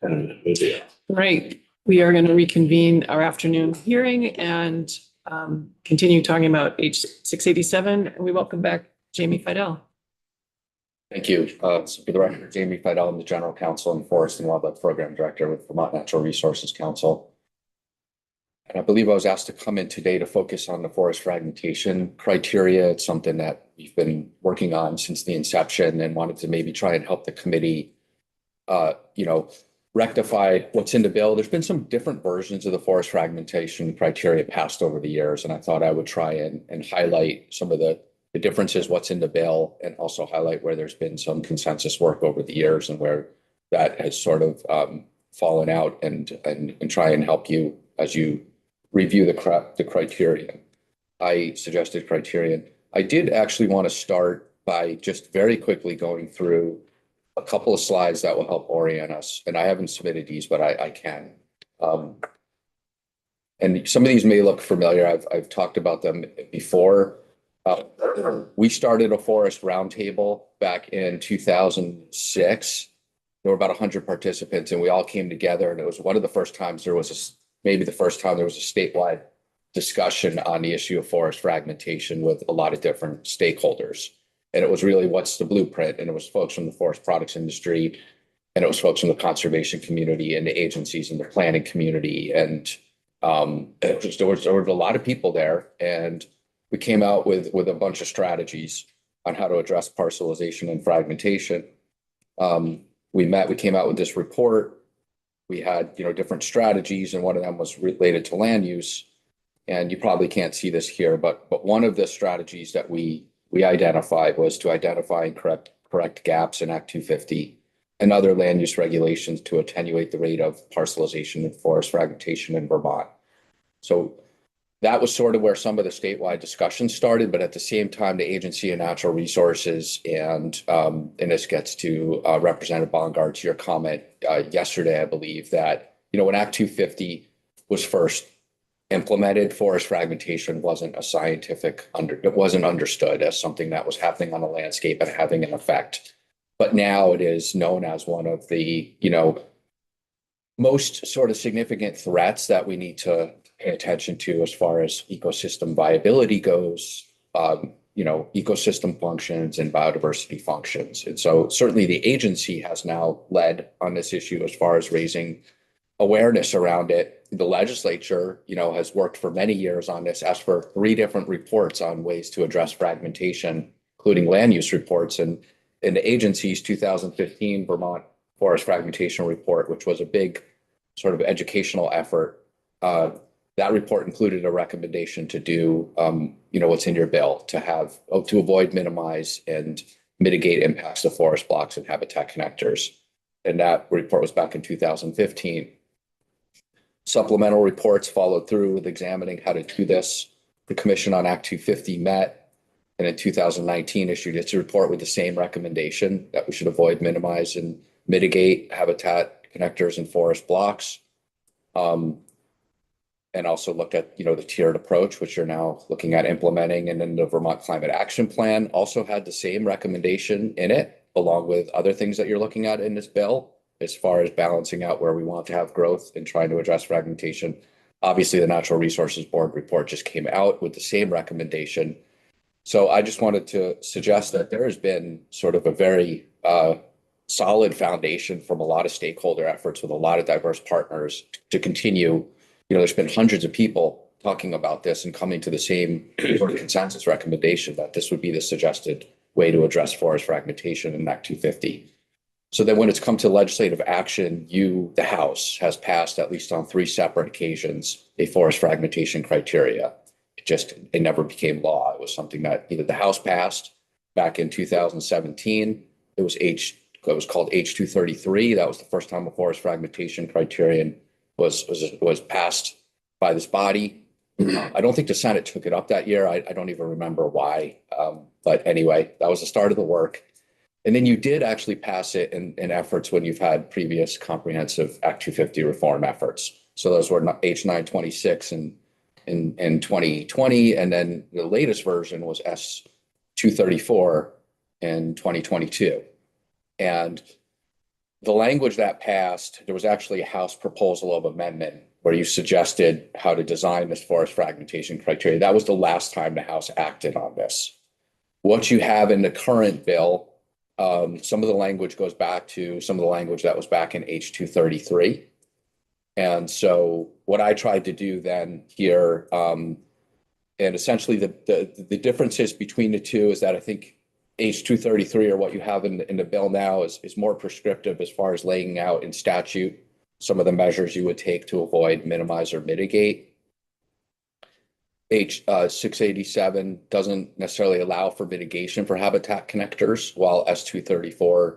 Right. We are going to reconvene our afternoon hearing and continue talking about H 687. And we welcome back Jamie Fidel. Thank you. So for the record, Jamie Fidel, I'm the General Counsel and Forest and Wildlife Program Director with Vermont Natural Resources Council. And I believe I was asked to come in today to focus on the forest fragmentation criteria. It's something that we've been working on since the inception and wanted to maybe try and help the committee, rectify what's in the bill. There's been some different versions of the forest fragmentation criteria passed over the years, and I thought I would try and highlight some of the differences, what's in the bill, and also highlight where there's been some consensus work over the years and where that has sort of fallen out and try and help you as you review the criterion. I suggested criterion. I did actually want to start by just very quickly going through a couple of slides that will help orient us. And I haven't submitted these, but I can. And some of these may look familiar. I've talked about them before. We started a forest roundtable back in 2006. There were about 100 participants, and we all came together. And it was one of the first times maybe the first time there was a statewide discussion on the issue of forest fragmentation with a lot of different stakeholders. And it was really what's the blueprint? And it was folks from the forest products industry, and it was folks from the conservation community and the agencies and the planning community. And there was a lot of people there, and we came out with a bunch of strategies on how to address parcelization and fragmentation. We came out with this report. We had, different strategies, and one of them was related to land use. And you probably can't see this here, but one of the strategies that we identified was to identify and correct gaps in Act 250 and other land use regulations to attenuate the rate of parcelization and forest fragmentation in Vermont. So that was sort of where some of the statewide discussion started, but at the same time, the Agency of Natural Resources and this gets to Representative Bongard, to your comment yesterday, I believe that, when Act 250 was first implemented, forest fragmentation wasn't it wasn't understood as something that was happening on the landscape and having an effect. But now it is known as one of the, most sort of significant threats that we need to pay attention to as far as ecosystem viability goes, ecosystem functions and biodiversity functions. And so certainly the agency has now led on this issue as far as raising awareness around it. The legislature, has worked for many years on this, asked for 3 different reports on ways to address fragmentation, including land use reports. And in the agency's 2015 Vermont Forest Fragmentation Report, which was a big sort of educational effort, that report included a recommendation to do, what's in your bill to avoid, minimize, and mitigate impacts to forest blocks and habitat connectors. And that report was back in 2015. Supplemental reports followed through with examining how to do this. The Commission on Act 250 met, and in 2019 issued its report with the same recommendation that we should avoid, minimize, and mitigate habitat connectors and forest blocks. And also looked at, the tiered approach, which you're now looking at implementing. And then the Vermont Climate Action Plan also had the same recommendation in it, along with other things that you're looking at in this bill, as far as balancing out where we want to have growth and trying to address fragmentation. Obviously, the Natural Resources Board report just came out with the same recommendation. So I just wanted to suggest that there has been sort of a very solid foundation from a lot of stakeholder efforts with a lot of diverse partners to continue. There's been hundreds of people talking about this and coming to the same sort of consensus recommendation that this would be the suggested way to address forest fragmentation in Act 250. So then when it's come to legislative action, the House has passed, at least on 3 separate occasions, a forest fragmentation criteria. It never became law. It was something that either the House passed back in 2017. It was called H233. That was the first time a forest fragmentation criterion was passed by this body. I don't think the Senate took it up that year. I don't even remember why. But anyway, that was the start of the work. And then you did actually pass it in efforts when you've had previous comprehensive Act 250 reform efforts. So those were H926 in 2020. And then the latest version was S234 in 2022. And the language that passed, there was actually a House proposal of amendment where you suggested how to design this forest fragmentation criteria. That was the last time the House acted on this. What you have in the current bill, some of the language goes back to some of the language that was back in H233. And so what I tried to do then here, and essentially the differences between the two is that I think H233 or what you have in the bill now is more prescriptive as far as laying out in statute some of the measures you would take to avoid, minimize, or mitigate. H687 doesn't necessarily allow for mitigation for habitat connectors, while S234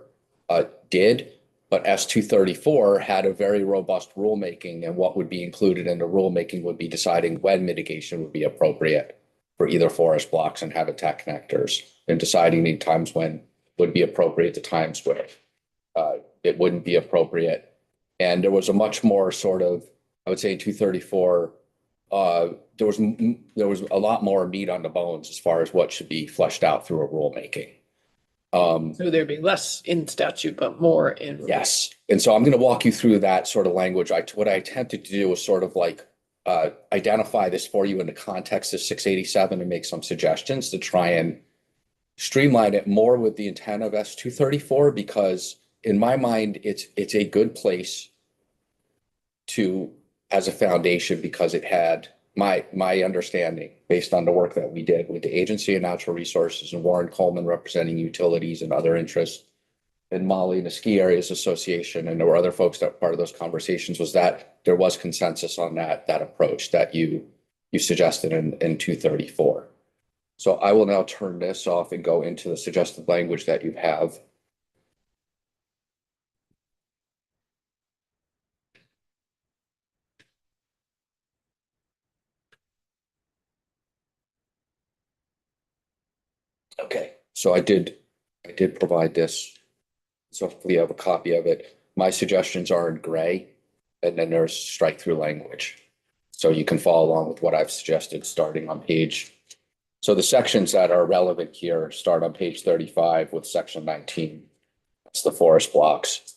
did. But S234 had a very robust rulemaking, and what would be included in the rulemaking would be deciding when mitigation would be appropriate for either forest blocks and habitat connectors, and deciding the times when would be appropriate, the times where it wouldn't be appropriate. And there was a much more sort of, I would say in 234, there was a lot more meat on the bones as far as what should be fleshed out through a rulemaking. So there'd be less in statute, but more in. Yes. And so I'm going to walk you through that sort of language. What I attempted to do was sort of like identify this for you in the context of 687 and make some suggestions to try and streamline it more with the intent of S234, because in my mind, it's a good place to as a foundation, because it had my understanding based on the work that we did with the Agency of Natural Resources and Warren Coleman representing utilities and other interests, and Molly and the Ski Areas Association, and there were other folks that were part of those conversations, was that there was consensus on that approach that you suggested in 234. So I will now turn this off and go into the suggested language that you have. Okay, so I did provide this. So hopefully you have a copy of it. My suggestions are in gray, and then there's strike through language. So you can follow along with what I've suggested starting on page. So the sections that are relevant here start on page 35 with section 19. That's the forest blocks.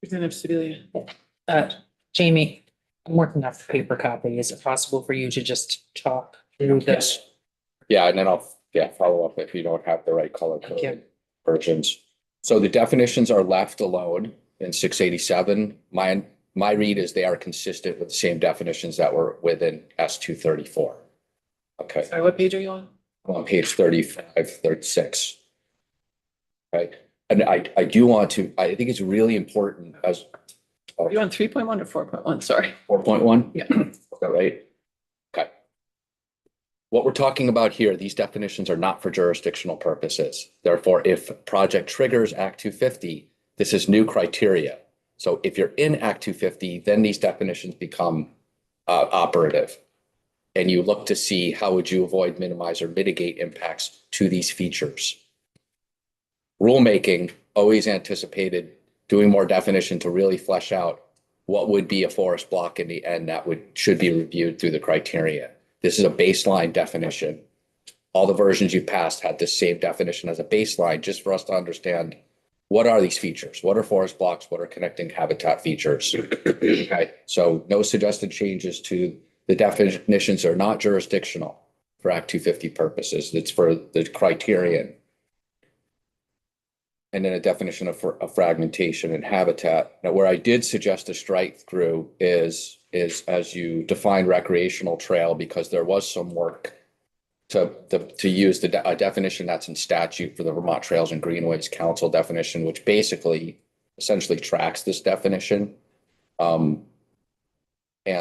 Representative Sibilia. Jamie, I'm working off the paper copy. Is it possible for you to just talk through this? Yes. Yeah, and then I'll follow up if you don't have the right color coded versions. So the definitions are left alone in 687. My read is they are consistent with the same definitions that were within S234. Okay. Sorry, what page are you on? I'm on page 35, 36. Okay. And I do want to, I think it's really important as. Are you on 3.1 or 4.1? Sorry. 4.1? Yeah. Is that right? Okay. What we're talking about here, these definitions are not for jurisdictional purposes. Therefore, if a project triggers Act 250, this is new criteria. So if you're in Act 250, then these definitions become operative. And you look to see how would you avoid, minimize, or mitigate impacts to these features. Rulemaking always anticipated doing more definition to really flesh out what would be a forest block in the end that should be reviewed through the criteria. This is a baseline definition. All the versions you passed had the same definition as a baseline, just for us to understand what are these features? What are forest blocks? What are connecting habitat features? Okay, so no suggested changes to the definitions are not jurisdictional for Act 250 purposes. It's for the criterion. And then a definition of fragmentation and habitat. Now, where I did suggest a strike through is as you define recreational trail, because there was some work to use a definition that's in statute for the Vermont Trails and Greenways Council definition, which basically essentially tracks this definition. And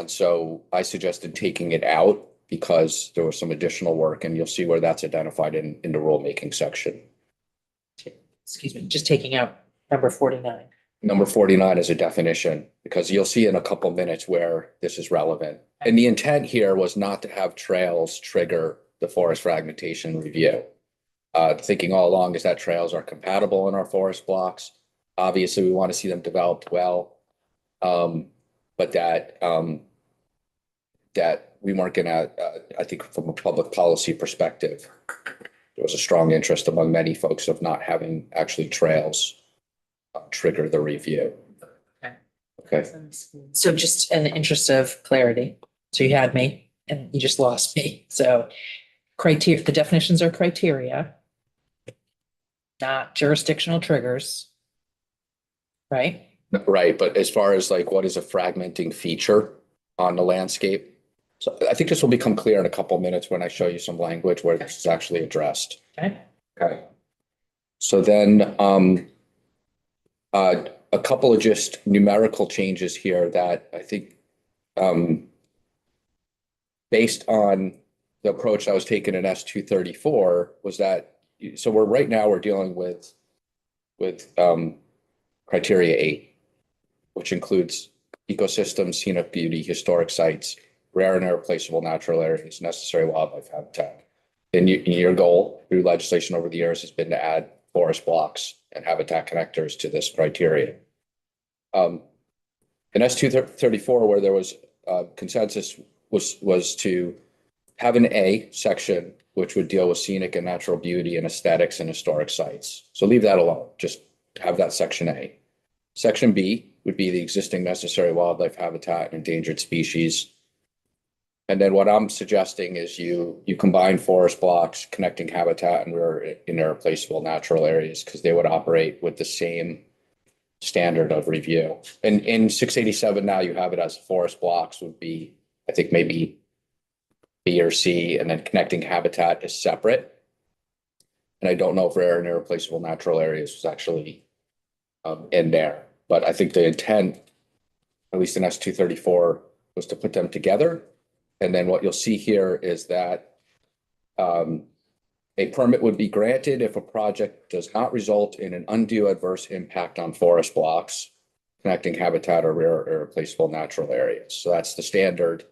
so I suggested taking it out because there was some additional work, and you'll see where that's identified in the rulemaking section. Excuse me, just taking out number 49. Number 49 is a definition, because you'll see in a couple minutes where this is relevant. And the intent here was not to have trails trigger the forest fragmentation review. Thinking all along is that trails are compatible in our forest blocks. Obviously, we want to see them developed well, but that we weren't going to, I think from a public policy perspective, there was a strong interest among many folks of not having actually trails trigger the review. Okay. Okay, So just in the interest of clarity, so you had me and you just lost me. So criteria, the definitions are criteria, not jurisdictional triggers. Right? right, but as far as like what is a fragmenting feature on the landscape? So I think this will become clear in a couple minutes when I show you some language where this is actually addressed. Okay. Okay. So then, a couple of just numerical changes here that I think, based on the approach that was taken in S-234 was that, so right now we're dealing with, criteria 8, which includes ecosystems, scenic beauty, historic sites, rare and irreplaceable natural areas, necessary wildlife habitat. And your goal through legislation over the years has been to add forest blocks and habitat connectors to this criteria. In S-234, where there was consensus, was to have an A section, which would deal with scenic and natural beauty and aesthetics and historic sites. So leave that alone. Just have that section A. Section B would be the existing necessary wildlife habitat and endangered species. And then what I'm suggesting is you combine forest blocks, connecting habitat, and rare and irreplaceable natural areas, because they would operate with the same standard of review. And in 687 now you have it as forest blocks would be, I think maybe B or C, and then connecting habitat is separate. And I don't know if rare and irreplaceable natural areas was actually in there, but I think the intent, at least in S-234, was to put them together. And then what you'll see here is that a permit would be granted if a project does not result in an undue adverse impact on forest blocks, connecting habitat or rare or irreplaceable natural areas. So that's the standard.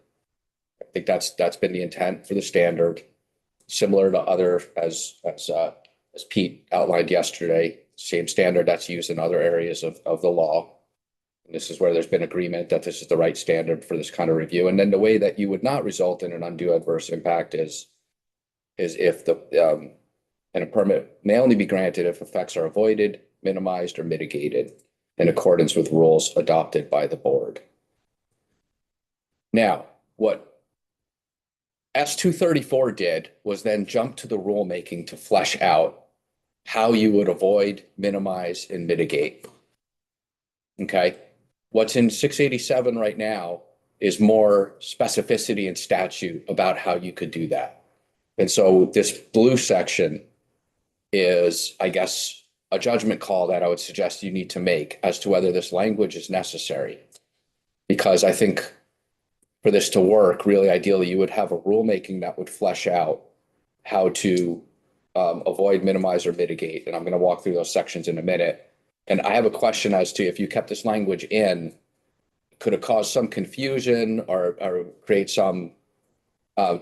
I think that's been the intent for the standard, similar to other, as Pete outlined yesterday, same standard that's used in other areas of the law. And this is where there's been agreement that this is the right standard for this kind of review. And then the way that you would not result in an undue adverse impact is if and a permit may only be granted if effects are avoided, minimized, or mitigated in accordance with rules adopted by the board. Now, what S-234 did was then jump to the rulemaking to flesh out how you would avoid, minimize, and mitigate. Okay. What's in 687 right now is more specificity in statute about how you could do that. And so this blue section is, I guess, a judgment call that I would suggest you need to make as to whether this language is necessary. Because I think for this to work, really ideally, you would have a rulemaking that would flesh out how to avoid, minimize, or mitigate. And I'm going to walk through those sections in a minute. And I have a question as to if you kept this language in, could it cause some confusion or create some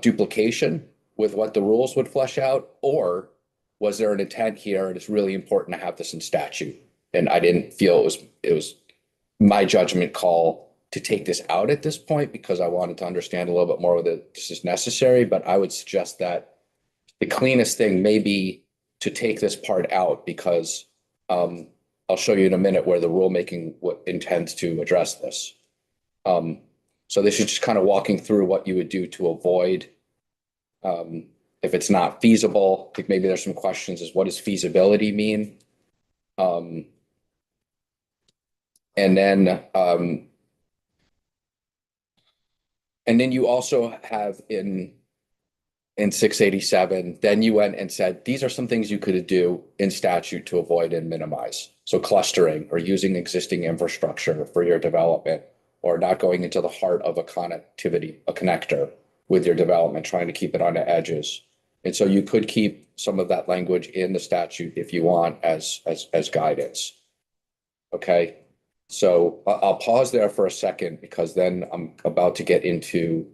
duplication with what the rules would flesh out? Or was there an intent here and it's really important to have this in statute? And I didn't feel it was my judgment call to take this out at this point because I wanted to understand a little bit more whether this is necessary. But I would suggest that the cleanest thing may be to take this part out because I'll show you in a minute where the rulemaking intends to address this. So this is just kind of walking through what you would do to avoid if it's not feasible. I think maybe there's some questions as what does feasibility mean? And then you also have in 687, then you went and said, these are some things you could do in statute to avoid and minimize. So clustering or using existing infrastructure for your development or not going into the heart of a connector with your development, trying to keep it on the edges. And so you could keep some of that language in the statute if you want as guidance. Okay. So I'll pause there for a second because then I'm about to get into,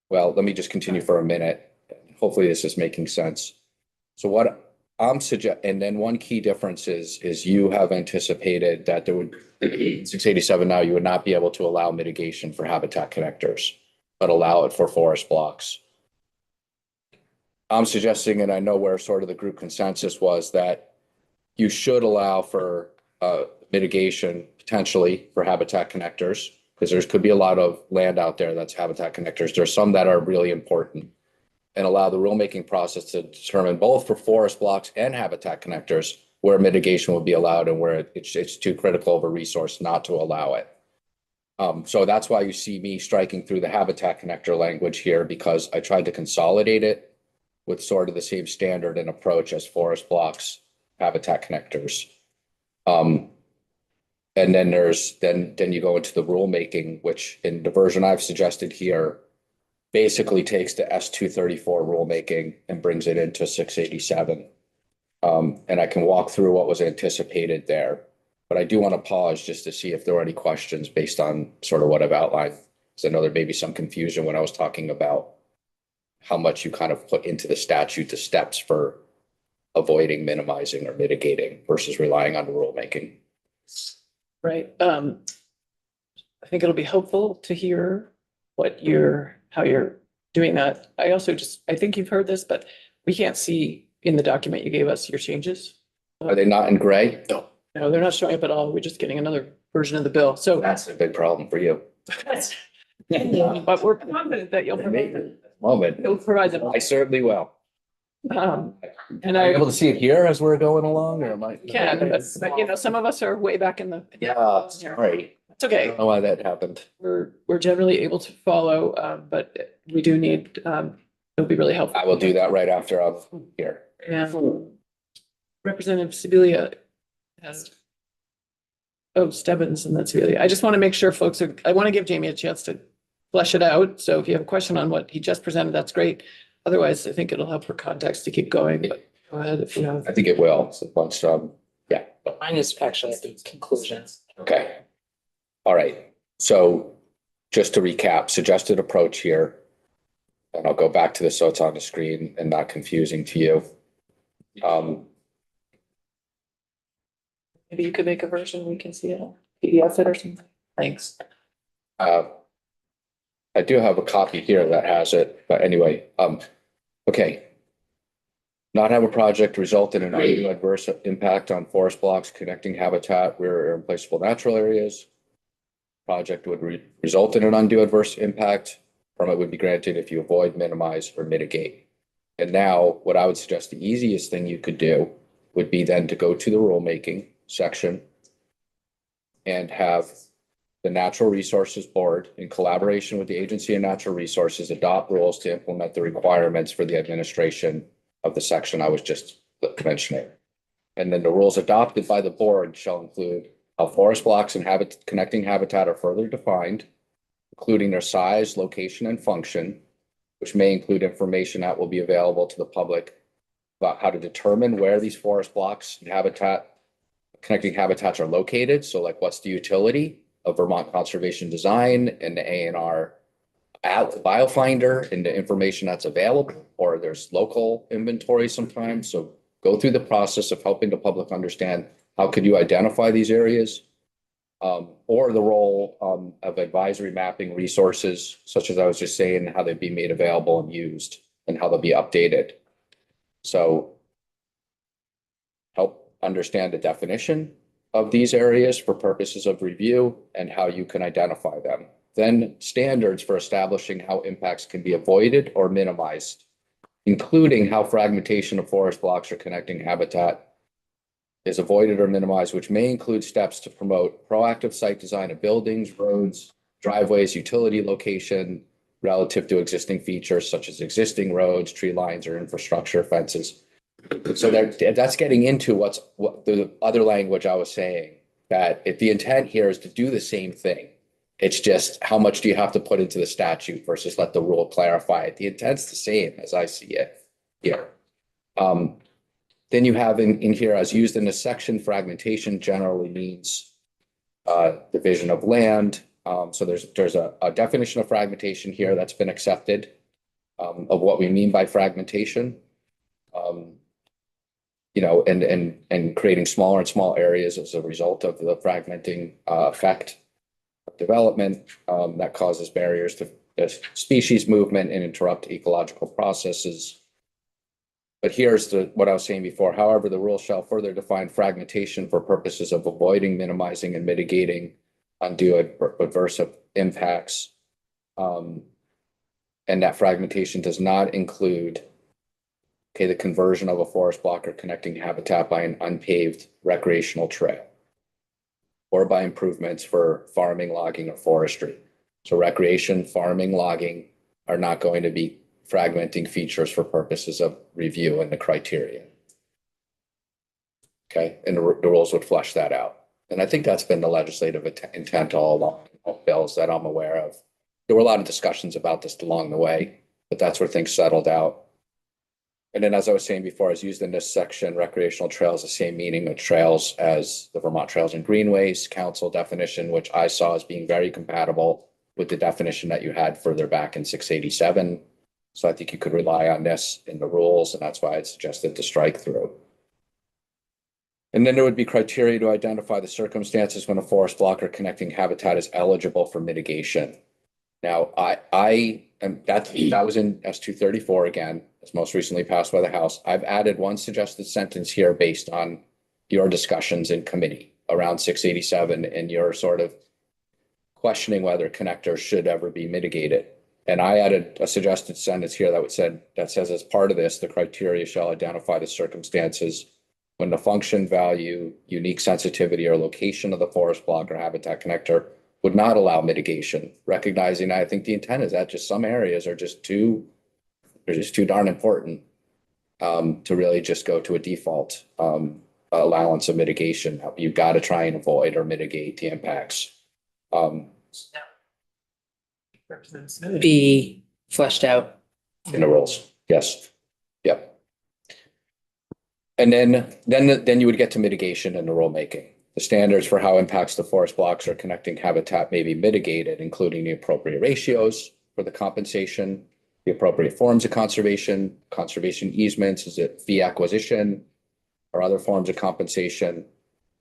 well, let me just continue for a minute. Hopefully this is making sense. So what I'm suggesting, and then one key difference is you have anticipated that there would, 687 now, you would not be able to allow mitigation for habitat connectors, but allow it for forest blocks. I'm suggesting, and I know where sort of the group consensus was, that you should allow for mitigation potentially for habitat connectors, because there could be a lot of land out there that's habitat connectors. There's some that are really important, and allow the rulemaking process to determine both for forest blocks and habitat connectors where mitigation will be allowed and where it's too critical of a resource not to allow it. So that's why you see me striking through the habitat connector language here, because I tried to consolidate it with sort of the same standard and approach as forest blocks, habitat connectors. And then then you go into the rulemaking, which in the version I've suggested here basically takes the S234 rulemaking and brings it into 687. And I can walk through what was anticipated there, but I do want to pause just to see if there were any questions based on sort of what I've outlined. Because I know there may be some confusion when I was talking about how much you kind of put into the statute, the steps for avoiding, minimizing, or mitigating versus relying on the rulemaking. Right. I think it'll be helpful to hear how you're doing that. I think you've heard this, but we can't see in the document you gave us your changes. Are they not in gray? No. No, they're not showing up at all. We're just getting another version of the bill. So That's a big problem for you. but we're confident that you'll provide them. I certainly will. And Are I you able to see it here as we're going along, or am I? can, but some of us are way back in the. Yeah, sorry. It's I okay. don't know why that happened. We're generally able to follow, but we do need, it'll be really helpful. I will do that right after I'm here. And Representative Sibilia has. Oh, Stebbins and that's Sibilia. I just want to make sure folks I want to give Jamie a chance to flesh it out. So if you have a question on what he just presented, that's great. Otherwise, I think it'll help for context to keep going, but go ahead if you have. I think it will. So once, yeah. Mine is actually at the conclusion. Okay. All right. So just to recap, suggested approach here. And I'll go back to this so it's on the screen and not confusing to you. Maybe you could make a version we can see it, PDF it or something. Thanks. I do have a copy here that has it, but anyway, okay. Not have a project result in an undue adverse impact on forest blocks connecting habitat where irreplaceable natural areas. Project would result in an undue adverse impact. Permit would be granted if you avoid, minimize, or mitigate. And now what I would suggest the easiest thing you could do would be then to go to the rulemaking section and have the Natural Resources Board, in collaboration with the Agency of Natural Resources, adopt rules to implement the requirements for the administration of the section I was just mentioning. And then the rules adopted by the board shall include how forest blocks and connecting habitat are further defined, including their size, location, and function, which may include information that will be available to the public about how to determine where these forest blocks and connecting habitats are located. So like, what's the utility of Vermont Conservation Design and the ANR Biofinder and the information that's available, or there's local inventory sometimes. So go through the process of helping the public understand how could you identify these areas, or the role of advisory mapping resources, such as I was just saying, how they'd be made available and used and how they'll be updated. So help understand the definition of these areas for purposes of review and how you can identify them. Then standards for establishing how impacts can be avoided or minimized, including how fragmentation of forest blocks or connecting habitat is avoided or minimized, which may include steps to promote proactive site design of buildings, roads, driveways, utility location relative to existing features such as existing roads, tree lines, or infrastructure fences. So that's getting into what the other language I was saying, that if the intent here is to do the same thing, it's just how much do you have to put into the statute versus let the rule clarify it. The intent's the same as I see it here. Then you have in here, as used in this section, fragmentation generally means division of land. So there's a definition of fragmentation here that's been accepted of what we mean by fragmentation. You know, and creating smaller and small areas as a result of the fragmenting effect of development that causes barriers to species movement and interrupt ecological processes. But here's what I was saying before. However, the rule shall further define fragmentation for purposes of avoiding, minimizing, and mitigating undue adverse impacts. And that fragmentation does not include, okay, the conversion of a forest block or connecting habitat by an unpaved recreational trail, or by improvements for farming, logging, or forestry. So recreation, farming, logging are not going to be fragmenting features for purposes of review and the criteria. Okay, and the rules would flesh that out. And I think that's been the legislative intent all along, bills that I'm aware of. There were a lot of discussions about this along the way, but that's where things settled out. And then, as I was saying before, as used in this section, recreational trails, the same meaning of trails as the Vermont Trails and Greenways Council definition, which I saw as being very compatible with the definition that you had further back in 687. So I think you could rely on this in the rules, and that's why I suggested the strike through. And then there would be criteria to identify the circumstances when a forest block or connecting habitat is eligible for mitigation. Now, that was in S234 again, as most recently passed by the House. I've added one suggested sentence here based on your discussions in committee around 687 and your sort of questioning whether connectors should ever be mitigated. And I added a suggested sentence here that says, as part of this, the criteria shall identify the circumstances when the function, value, unique sensitivity, or location of the forest block or habitat connector would not allow mitigation, recognizing I think the intent is that just some areas are just too darn important to really just go to a default allowance of mitigation. You've got to try and avoid or mitigate the impacts. Be fleshed out. In the rules. Yes. Yep. And then you would get to mitigation in the rulemaking. The standards for how impacts to forest blocks or connecting habitat may be mitigated, including the appropriate ratios for the compensation, the appropriate forms of conservation easements, is it fee acquisition or other forms of compensation,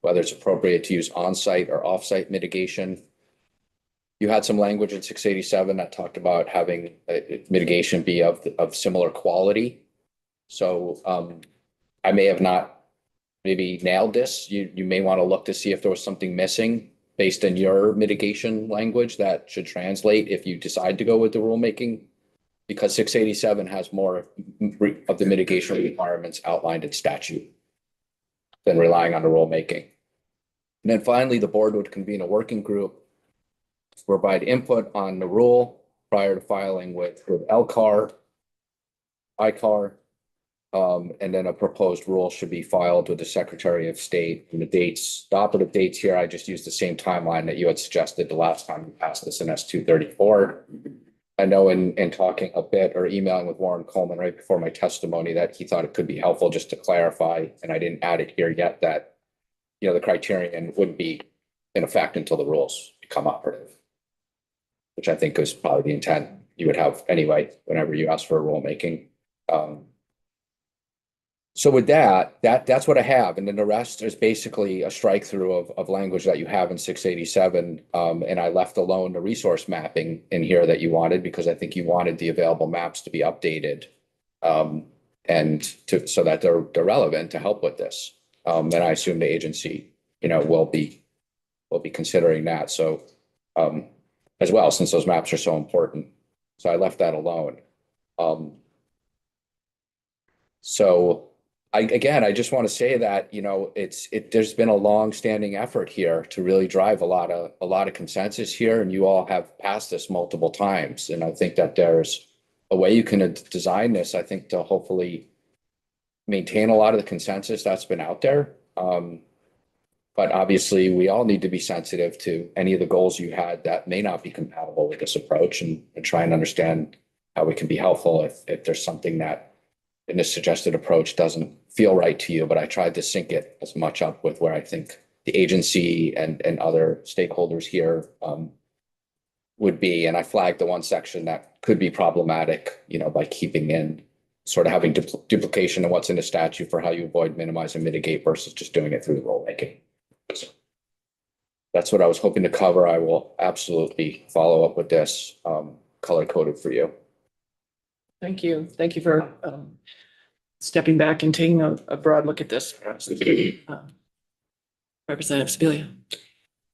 whether it's appropriate to use on-site or off-site mitigation. You had some language in 687 that talked about having mitigation be of similar quality. So I may have not maybe nailed this. You may want to look to see if there was something missing based on your mitigation language that should translate if you decide to go with the rulemaking, because 687 has more of the mitigation requirements outlined in statute than relying on the rulemaking. And then finally, the board would convene a working group to provide input on the rule prior to filing with LCAR, ICAR, and then a proposed rule should be filed with the Secretary of State. And the operative dates here, I just used the same timeline that you had suggested the last time we passed this in S234. I know in talking a bit or emailing with Warren Coleman right before my testimony that he thought it could be helpful just to clarify, and I didn't add it here yet, that the criterion wouldn't be in effect until the rules become operative, which I think is probably the intent you would have anyway whenever you ask for a rulemaking. So with that's what I have. And then the rest is basically a strike through of language that you have in 687. And I left alone the resource mapping in here that you wanted, because I think you wanted the available maps to be updated so that they're relevant to help with this. And I assume the agency, will be considering that. So as well, since those maps are so important. So I left that alone. So I just want to say that, there's been a long-standing effort here to really drive a lot of consensus here, and you all have passed this multiple times. And I think that there's a way you can design this, I think, to hopefully maintain a lot of the consensus that's been out there. But obviously, we all need to be sensitive to any of the goals you had that may not be compatible with this approach, and try and understand how we can be helpful if there's something that in this suggested approach doesn't feel right to you. But I tried to sync it as much up with where I think the agency and other stakeholders here would be. And I flagged the one section that could be problematic, by keeping in sort of having duplication of what's in the statute for how you avoid, minimize, and mitigate versus just doing it through the rulemaking. So that's what I was hoping to cover. I will absolutely follow up with this color coded for you. Thank you. Thank you for stepping back and taking a broad look at this. Representative Sibilia.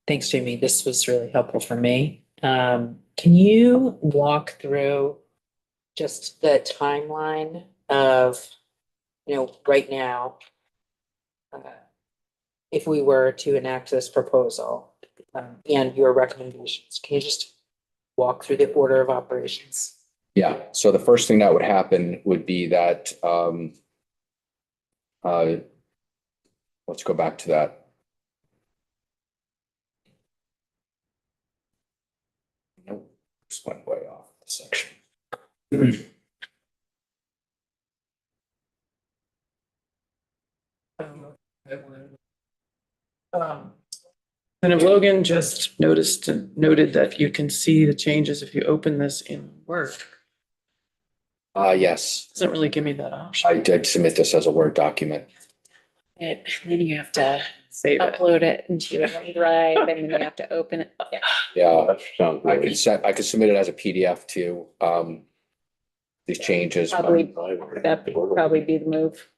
Thanks, Jamie. This was really helpful for me. Can you walk through just the timeline of, right now, if we were to enact this proposal, and your recommendations, can you just walk through the order of operations? Yeah, so the first thing that would happen would be that, let's go back to that. Nope, just went way off the section. And if Logan just noted that you can see the changes if you open this in Word. Yes, Doesn't really give me that option. I did submit this as a Word document. Then you have to Save it. upload it into a drive and then you have to open it. Yeah, That sounds I great. I could submit it as a PDF too, these changes. Probably, that'd probably be the move.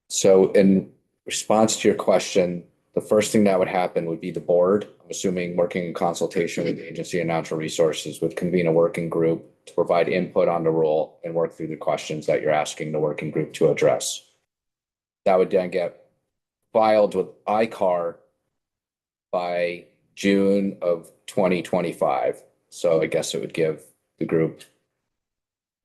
So in response to your question, the first thing that would happen would be the board, I'm assuming working in consultation with the Agency of Natural Resources, would convene a working group to provide input on the rule and work through the questions that you're asking the working group to address. That would then get filed with ICAR by June of 2025. So I guess it would give the group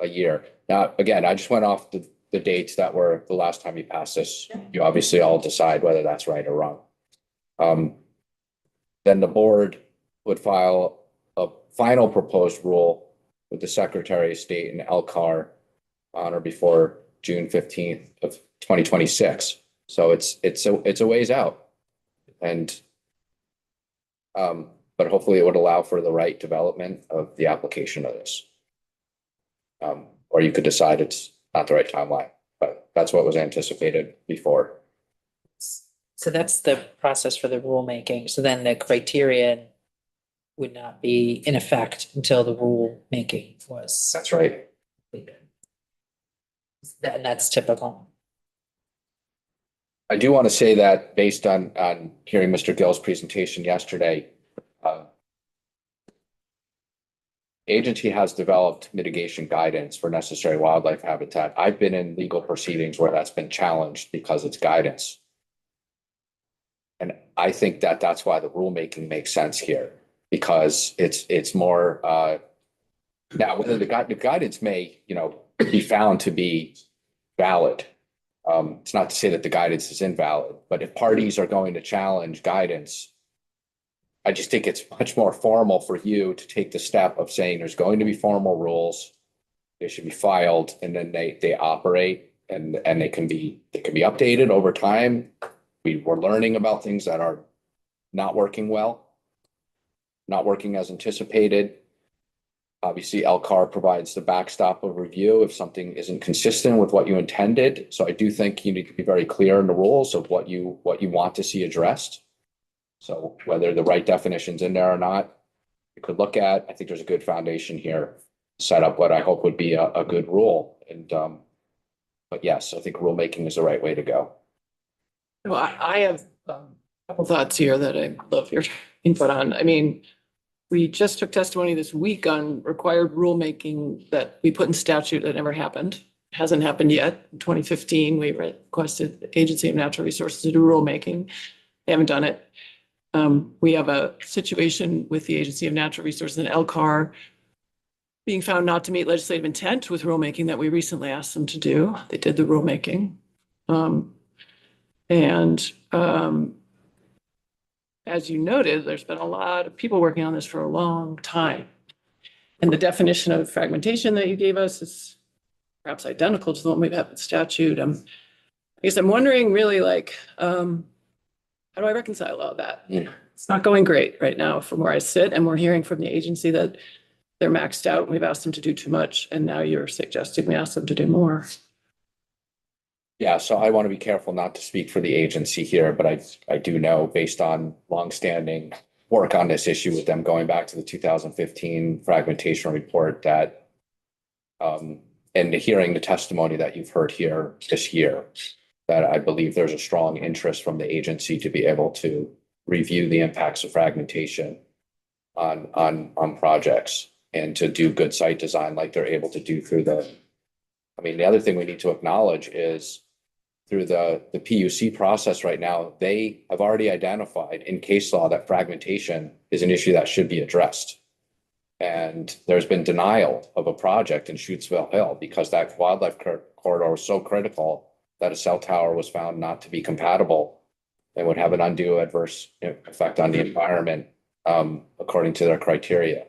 a year. Now, again, I just went off the dates that were the last time you passed this. You obviously all decide whether that's right or wrong. Then the board would file a final proposed rule with the Secretary of State and LCAR on or before June 15th of 2026. So it's a ways out. And but hopefully it would allow for the right development of the application of this. Or you could decide it's not the right timeline, but that's what was anticipated before. So that's the process for the rulemaking. So then the criterion would not be in effect until the rulemaking was That's right. completed. And that's typical. I do want to say that based on hearing Mr. Gill's presentation yesterday, agency has developed mitigation guidance for necessary wildlife habitat. I've been in legal proceedings where that's been challenged because it's guidance. And I think that that's why the rulemaking makes sense here, because it's more, now whether the guidance may, be found to be valid. It's not to say that the guidance is invalid, but if parties are going to challenge guidance, I just think it's much more formal for you to take the step of saying there's going to be formal rules. They should be filed, and then they operate and they can be updated over time. We're learning about things that are not working well, not working as anticipated. Obviously, LCAR provides the backstop of review if something isn't consistent with what you intended. So I do think you need to be very clear in the rules of what you want to see addressed. So whether the right definition's in there or not, you could look at. I think there's a good foundation here, set up what I hope would be a good rule. And but yes, I think rulemaking is the right way to go. Well, I have a couple thoughts here that I'd love your input on. I mean, we just took testimony this week on required rulemaking that we put in statute that never happened. Hasn't happened yet. In 2015, we requested the Agency of Natural Resources to do rulemaking. They haven't done it. We have a situation with the Agency of Natural Resources and LCAR being found not to meet legislative intent with rulemaking that we recently asked them to do. They did the rulemaking. As you noted, there's been a lot of people working on this for a long time. And the definition of fragmentation that you gave us is perhaps identical to the one we've had with statute. I guess I'm wondering really how do I reconcile all that? Yeah. It's not going great right now from where I sit, and we're hearing from the agency that they're maxed out and we've asked them to do too much. And now you're suggesting we ask them to do more. Yeah, so I want to be careful not to speak for the agency here, but I do know based on longstanding work on this issue with them going back to the 2015 fragmentation report that and hearing the testimony that you've heard here this year, that I believe there's a strong interest from the agency to be able to review the impacts of fragmentation on projects and to do good site design like they're able to do through the other thing we need to acknowledge is through the PUC process right now, they have already identified in case law that fragmentation is an issue that should be addressed. And there's been denial of a project in Shutesville Hill because that wildlife corridor was so critical that a cell tower was found not to be compatible and would have an undue adverse effect on the environment, according to their criteria.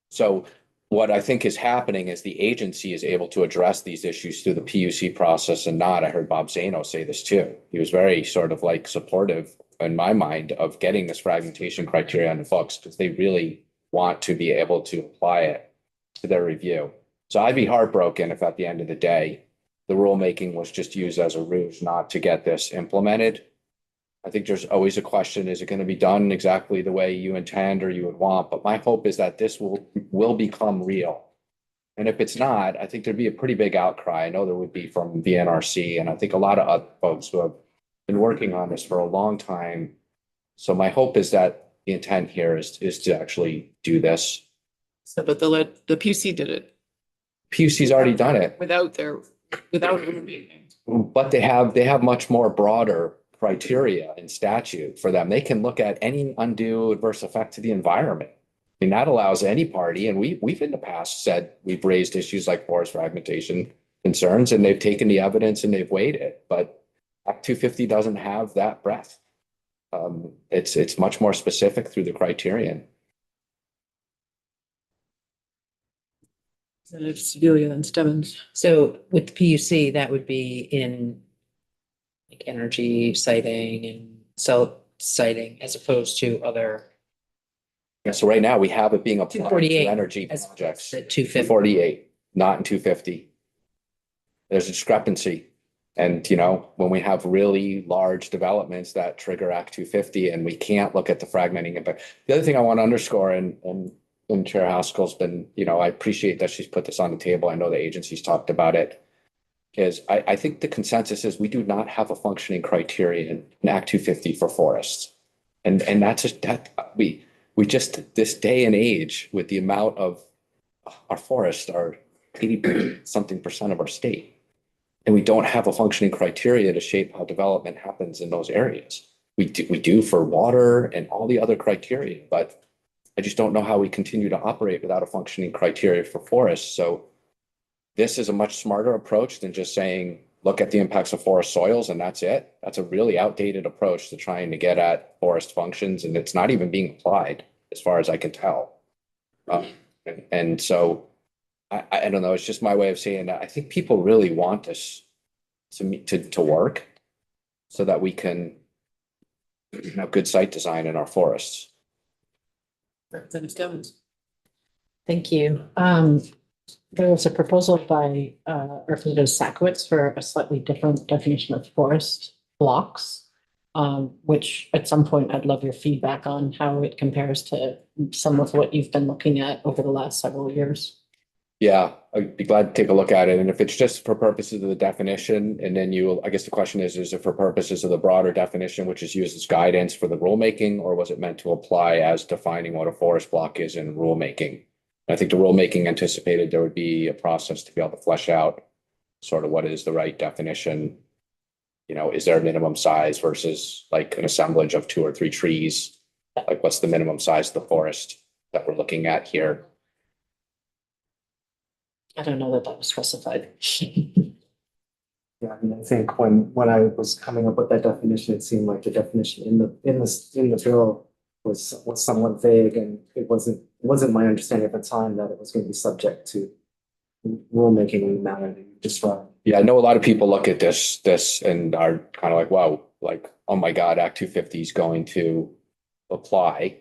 So what I think is happening is the agency is able to address these issues through the PUC process and not. I heard Bob Zano say this too. He was very sort of like supportive in my mind of getting this fragmentation criteria on the books because they really want to be able to apply it to their review. So I'd be heartbroken if at the end of the day, the rulemaking was just used as a ruse not to get this implemented. I think there's always a question, is it going to be done exactly the way you intend or you would want? But my hope is that this will become real. And if it's not, I think there'd be a pretty big outcry. I know there would be from the NRC, and I think a lot of other folks who have been working on this for a long time. So my hope is that the intent here is to actually do this. So, but the PUC did it PUC's already done it, without rulemaking. but they have much more broader criteria in statute for them. They can look at any undue adverse effect to the environment. I mean, that allows any party, and we've in the past said we've raised issues like forest fragmentation concerns, and they've taken the evidence and they've weighed it. But Act 250 doesn't have that breadth. It's much more specific through the criterion. Representative Sebelia and Stebbins. So with the PUC, that would be in like energy siting and cell siting as opposed to other Yeah, so right now we have it being applied to 248 energy as projects. at 250. 248, not in 250. There's a discrepancy. And, when we have really large developments that trigger Act 250 and we can't look at the fragmenting impact. The other thing I want to underscore, and Chair Haskell's been, I appreciate that she's put this on the table. I know the agency's talked about it. Is I think the consensus is we do not have a functioning criterion in Act 250 for forests. And that's just that we just this day and age with the amount of our forests are 80% of our state. And we don't have a functioning criteria to shape how development happens in those areas. We do for water and all the other criteria, but I just don't know how we continue to operate without a functioning criteria for forests. So this is a much smarter approach than just saying, look at the impacts of forest soils and that's it. That's a really outdated approach to trying to get at forest functions, and it's not even being applied as far as I can tell. And so I don't know, it's just my way of saying that I think people really want this to work so that we can have good site design in our forests. Representative Stebbins. Thank you. There was a proposal by Representative Sakowitz for a slightly different definition of forest blocks, which at some point I'd love your feedback on how it compares to some of what you've been looking at over the last several years. Yeah, I'd be glad to take a look at it. And if it's just for purposes of the definition, and then I guess the question is it for purposes of the broader definition, which is used as guidance for the rulemaking, or was it meant to apply as defining what a forest block is in rulemaking? I think the rulemaking anticipated there would be a process to be able to flesh out sort of what is the right definition. Is there a minimum size versus like an assemblage of 2 or 3 trees? Like what's the minimum size of the forest that we're looking at here? I don't know that was specified. Yeah, I think when I was coming up with that definition, it seemed like the definition in the bill was somewhat vague, and it wasn't my understanding at the time that it was going to be subject to rulemaking in the manner that you described. Yeah, I know a lot of people look at this and are kind of like, wow, like, oh my God, Act 250 is going to apply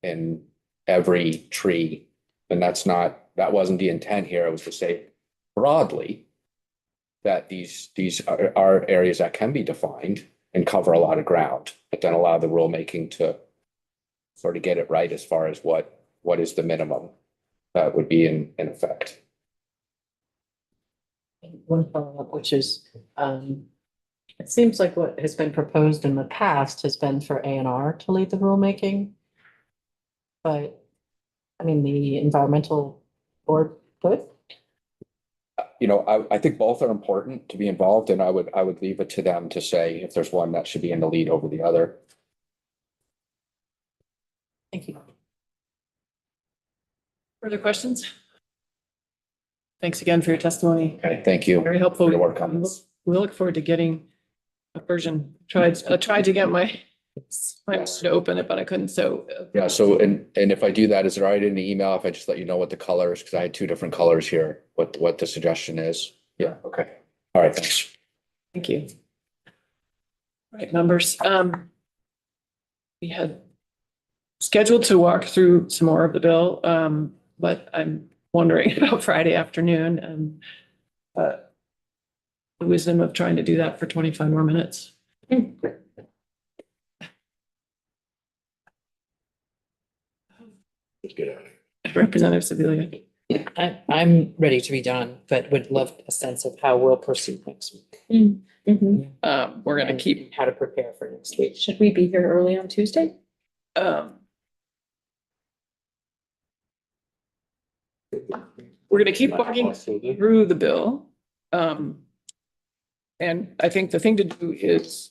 in every tree. And that wasn't the intent here. It was to say broadly that these are areas that can be defined and cover a lot of ground, but then allow the rulemaking to sort of get it right as far as what is the minimum that would be in effect. one follow-up, which is, it seems like what has been proposed in the past has been for A and R to lead the rulemaking. But, I mean, the environmental board could. You know, I think both are important to be involved, and I would leave it to them to say if there's one that should be in the lead over the other. Thank you. Further questions? Thanks again for your testimony. Okay, thank you. Very helpful. For your work on this. We look forward to getting a version. I tried to get my to open it, but I couldn't. So Yeah, so, and if I do that, is it all right in the email if I just let you know what the colors, because I had two different colors here, what the suggestion is? Yeah, okay. All right, thanks. thank you. Right, members. We had scheduled to walk through some more of the bill, but I'm wondering about Friday afternoon and the wisdom of trying to do that for 25 more minutes. Representative Sibilia. I'm ready to be done, but would love a sense of how we'll proceed next week. We're gonna And keep, how to prepare for next week. Should we be here early on Tuesday? we're gonna keep walking through the bill. And I think the thing to do is,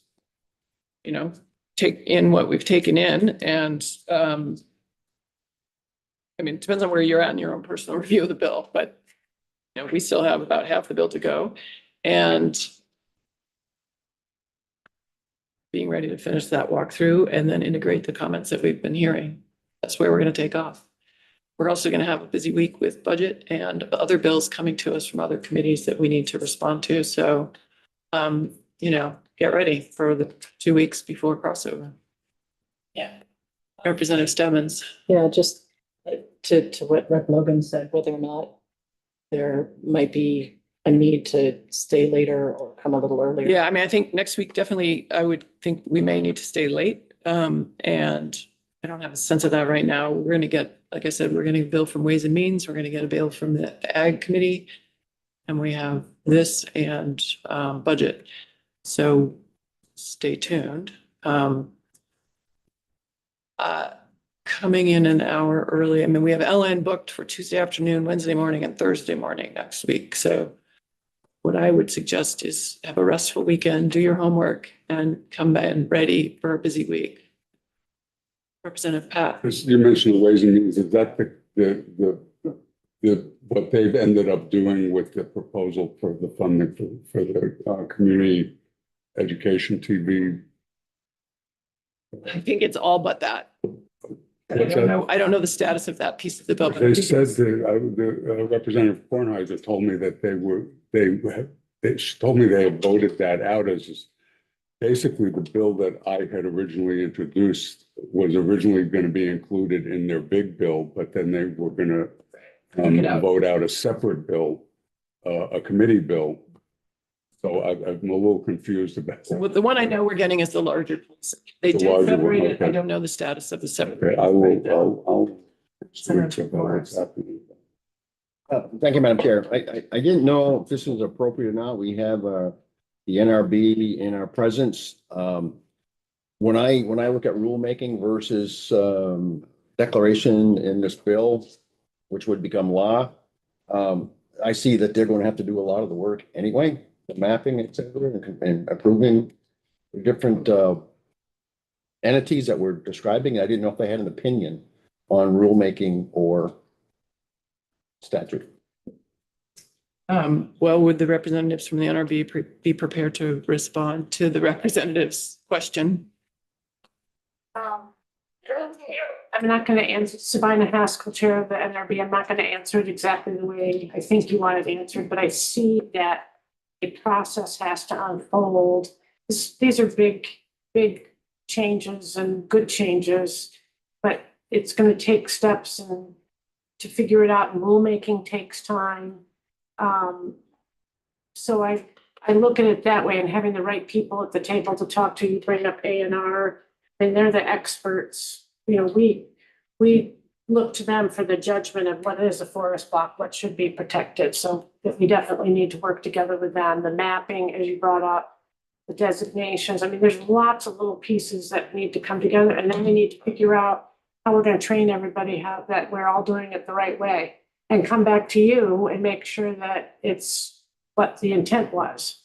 you know, take in what we've taken in and, I mean, it depends on where you're at in your own personal review of the bill, but, you know, we still have about half the bill to go. And being ready to finish that walkthrough and then integrate the comments that we've been hearing. That's where we're going to take off. We're also going to have a busy week with budget and other bills coming to us from other committees that we need to respond to. So, you know, get ready for the 2 weeks before crossover. Yeah. Representative Stebbins. Yeah, just to what Rep. Logan said, whether or not there might be a need to stay later or come a little earlier. Yeah, I mean, I think next week, definitely, I would think we may need to stay late. And I don't have a sense of that right now. We're going to get, like I said, we're getting a bill from Ways and Means. We're going to get a bill from the Ag Committee. And we have this and budget. So stay tuned. Coming in an hour early. I mean, we have LN booked for Tuesday afternoon, Wednesday morning, and Thursday morning next week. So what I would suggest is have a restful weekend, do your homework, and come back and ready for a busy week. Representative Pat. You mentioned the Ways and Means. Is that what they've ended up doing with the proposal for the funding for the community education TV? I think it's all but that. I don't know the status of that piece of the bill. They said the Representative Kornheiser told me that she told me they had voted that out as basically the bill that I had originally introduced was originally going to be included in their big bill, but then they were going to vote out a separate bill, a committee bill. So I'm a little confused about that. Well, the one I know we're getting is the larger piece. They The did larger one, separate it. I okay. don't know the status of the separate. Okay, I'll. Senator Morris. Thank you, Madam Chair. I didn't know if this was appropriate or not. We have the NRB in our presence. When I look at rulemaking versus declaration in this bill, which would become law, I see that they're going to have to do a lot of the work anyway, the mapping, et cetera, and approving the different entities that we're describing. I didn't know if they had an opinion on rulemaking or statute. Well, would the representatives from the NRB be prepared to respond to the representative's question? I'm not going to answer, Sabina Haskell, chair of the NRB. I'm not going to answer it exactly the way I think you want it answered, but I see that a process has to unfold. These are big changes and good changes, but it's going to take steps and to figure it out, and rulemaking takes time. So I look at it that way, and having the right people at the table to talk to. You bring up A&R, and they're the experts. You know, we look to them for the judgment of what is a forest block, what should be protected. So we definitely need to work together with them. The mapping, as you brought up, the designations. I mean, there's lots of little pieces that need to come together, and then we need to figure out how we're gonna train everybody, how that we're all doing it the right way. And come back to you and make sure that it's what the intent was.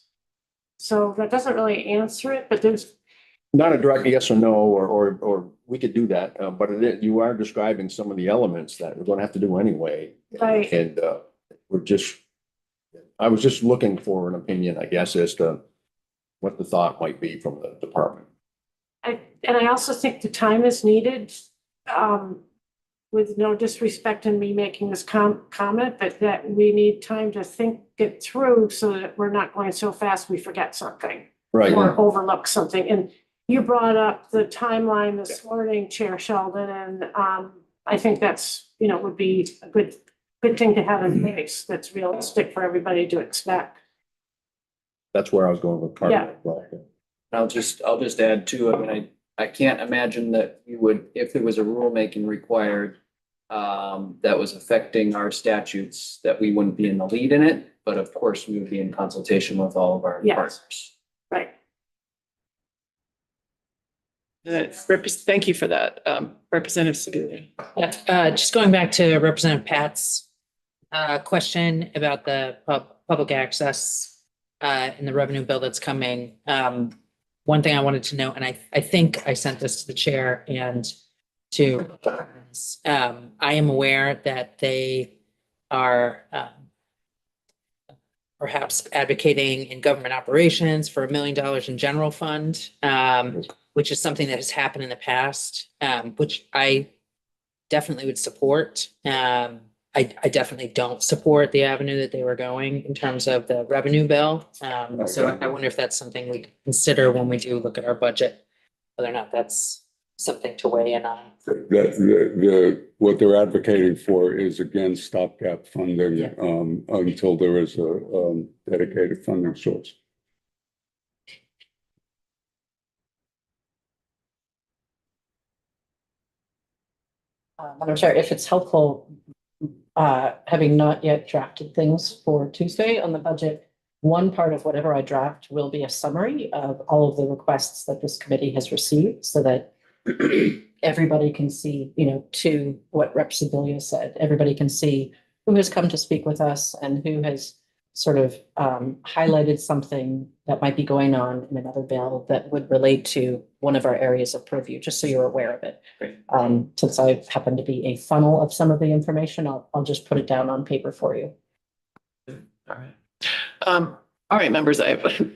So that doesn't really answer it, but there's, Not a direct yes or no, or we could do that, but you are describing some of the elements that we're gonna have to do anyway. Right. And, I was just looking for an opinion, I guess, as to what the thought might be from the department. and I also think the time is needed, with no disrespect in me making this comment, but that we need time to think it through so that we're not going so fast we forget something. Right. Or overlook something. And you brought up the timeline this morning, Chair Sheldon, and I think that's, would be a good thing to have in place that's realistic for everybody to expect. That's where I was going with part of it. Well, I'll just add too, I mean, I can't imagine that you would, if there was a rulemaking required that was affecting our statutes, that we wouldn't be in the lead in it, but of course, we would be in consultation with all of our Yes. partners. Right. Thank you for that, Representative Sibilia. Yeah, just going back to Representative Pat's question about the public access in the revenue bill that's coming. One thing I wanted to know, and I think I sent this to the chair and to, I am aware that they are perhaps advocating in government operations for $1 million in general fund, which is something that has happened in the past, which I definitely would support. I definitely don't support the avenue that they were going in terms of the revenue bill. So I wonder if that's something we consider when we do look at our budget, whether or not that's something to weigh in on. What they're advocating for is again stopgap funding Yeah. Until there is a dedicated funding source. I'm sorry if it's helpful, having not yet drafted things for Tuesday on the budget. One part of whatever I draft will be a summary of all of the requests that this committee has received so that everybody can see, to what Rep. Sibilia said, everybody can see who has come to speak with us and who has sort of highlighted something that might be going on in another bill that would relate to one of our areas of purview, just so you're aware of it. Great. Since I happen to be a funnel of some of the information, I'll just put it down on paper for you. All right. All right, members, I have a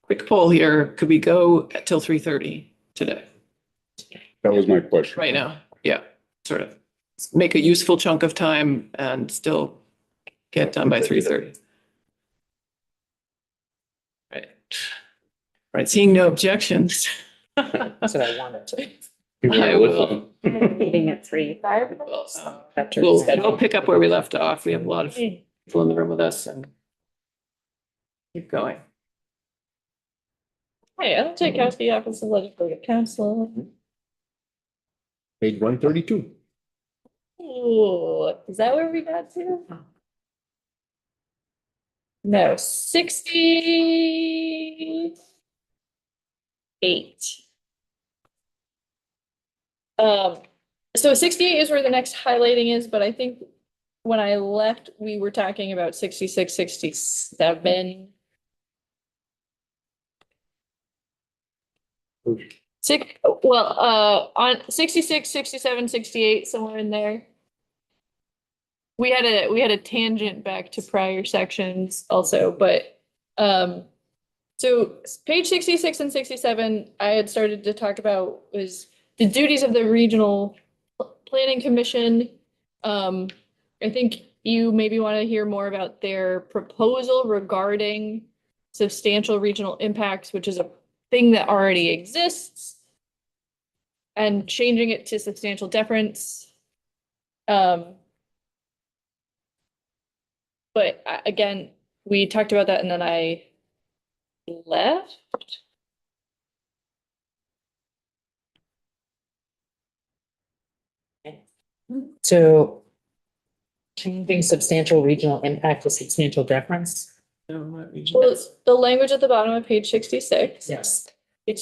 quick poll here. Could we go till 3:30 today? That was my question. Right now? Yeah, sort of. Make a useful chunk of time and still get done by 3:30. Right. Right, seeing no objections. That's what I wanted to. I will. Meeting at 3. We'll pick up where we left off. We have a lot of people in the room with us and keep going. Hi, Ellen Tchaikovsky, Office of Legislative Counsel. Page 132. Ooh, is that where we got to? No, 68. So 68 is where the next highlighting is, but I think when I left, we were talking about 66, 67. On 66, 67, 68, somewhere in there. We had a tangent back to prior sections also, but so page 66 and 67, I had started to talk about was the duties of the Regional Planning Commission. I think you maybe want to hear more about their proposal regarding substantial regional impacts, which is a thing that already exists, and changing it to substantial deference. But again, we talked about that and then I left. So changing substantial regional impact to substantial deference? No, not regional. Well, it's the language at the bottom of page 66. Yes. It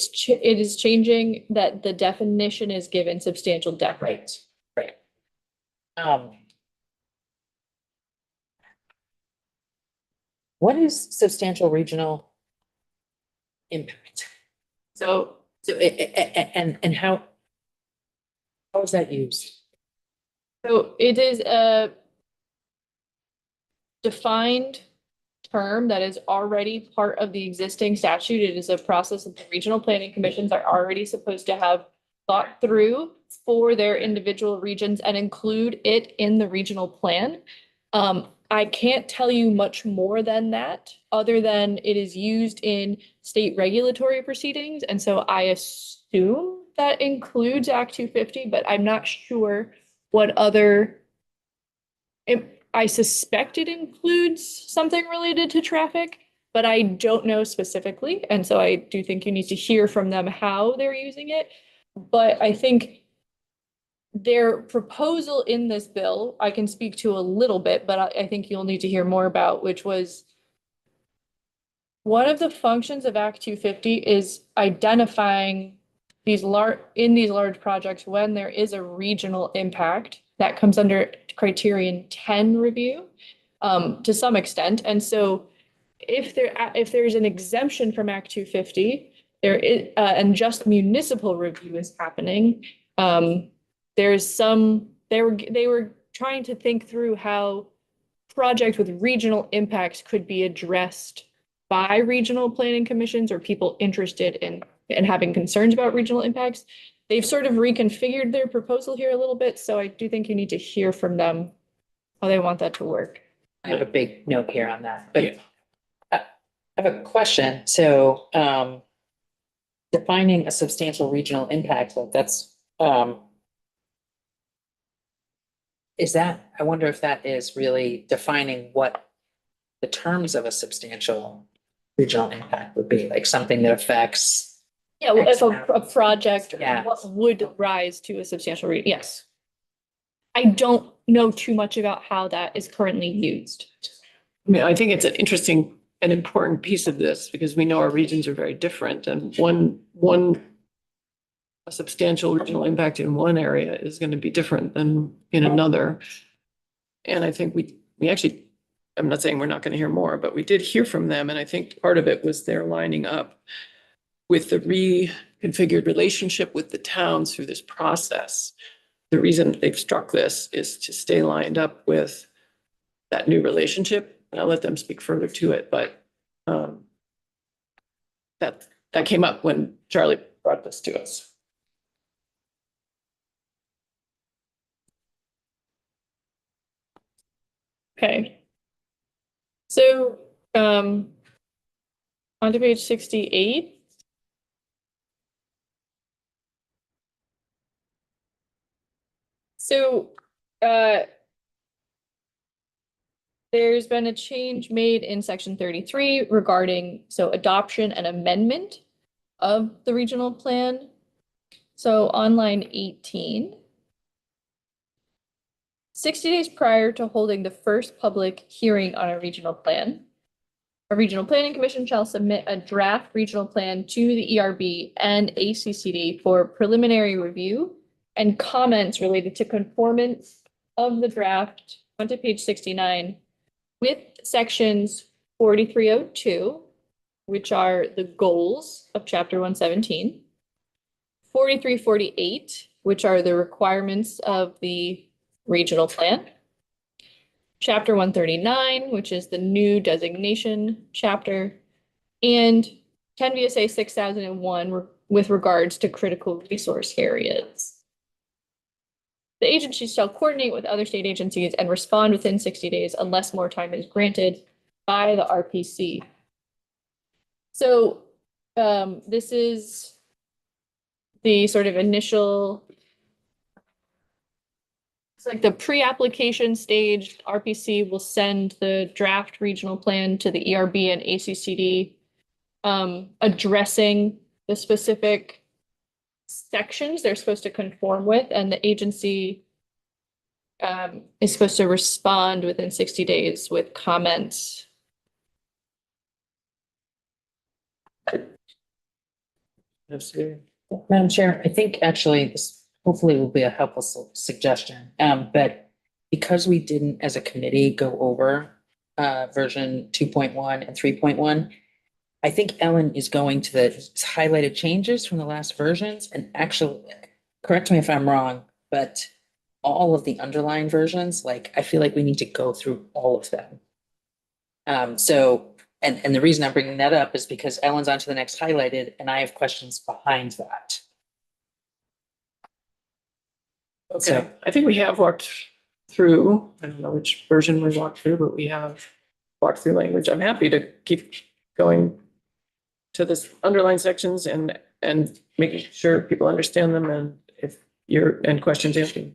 is changing that the definition is given substantial deference. Right. What is substantial regional impact? So So, and how is that used? So it is a defined term that is already part of the existing statute. It is a process that the regional planning commissions are already supposed to have thought through for their individual regions and include it in the regional plan. I can't tell you much more than that, other than it is used in state regulatory proceedings. And so I assume that includes Act 250, but I'm not sure what other. I suspect it includes something related to traffic, but I don't know specifically. And so I do think you need to hear from them how they're using it. But I think their proposal in this bill, I can speak to a little bit, but I think you'll need to hear more about, which was one of the functions of Act 250 is identifying these large projects when there is a regional impact that comes under criterion 10 review to some extent. And so if there's an exemption from Act 250, there is and just municipal review is happening. They were trying to think through how projects with regional impacts could be addressed by regional planning commissions or people interested in having concerns about regional impacts. They've sort of reconfigured their proposal here a little bit, so I do think you need to hear from them how they want that to work. I have a big note here on that, but I have a question. So, defining a substantial regional impact, like that's, is that, I wonder if that is really defining what the terms of a substantial regional impact would be, like something that affects. Yeah, well, if a project Yeah. would rise to a substantial yes. I don't know too much about how that is currently used. I mean, I think it's an interesting and important piece of this because we know our regions are very different and a substantial regional impact in one area is going to be different than in another. And I think we actually, I'm not saying we're not going to hear more, but we did hear from them. And I think part of it was they're lining up with the reconfigured relationship with the towns through this process. The reason they've struck this is to stay lined up with that new relationship. And I'll let them speak further to it, but that came up when Charlie brought this to us. Okay. So, on to page 68. So, there's been a change made in section 33 regarding, adoption and amendment of the regional plan. So on line 18, 60 days prior to holding the first public hearing on a regional plan, a regional planning commission shall submit a draft regional plan to the ERB and ACCD for preliminary review and comments related to conformance of the draft onto page 69 with sections 4302, which are the goals of chapter 117, 4348, which are the requirements of the regional plan, chapter 139, which is the new designation chapter, and 10 VSA 6001 with regards to critical resource areas. The agency shall coordinate with other state agencies and respond within 60 days unless more time is granted by the RPC. So this is the sort of initial, it's like the pre-application stage. RPC will send the draft regional plan to the ERB and ACCD, addressing the specific sections they're supposed to conform with, and the agency is supposed to respond within 60 days with comments. Madam Chair, I think actually this hopefully will be a helpful suggestion. But because we didn't as a committee go over version 2.1 and 3.1, I think Ellen is going to the highlighted changes from the last versions and actually, correct me if I'm wrong, but all of the underlying versions, like I feel like we need to go through all of them. And the reason I'm bringing that up is because Ellen's on to the next highlighted and I have questions behind that. Okay, I think we have walked through, I don't know which version we walked through, but we have walked through language. I'm happy to keep going to this underlying sections and making sure people understand them and if and questions answered.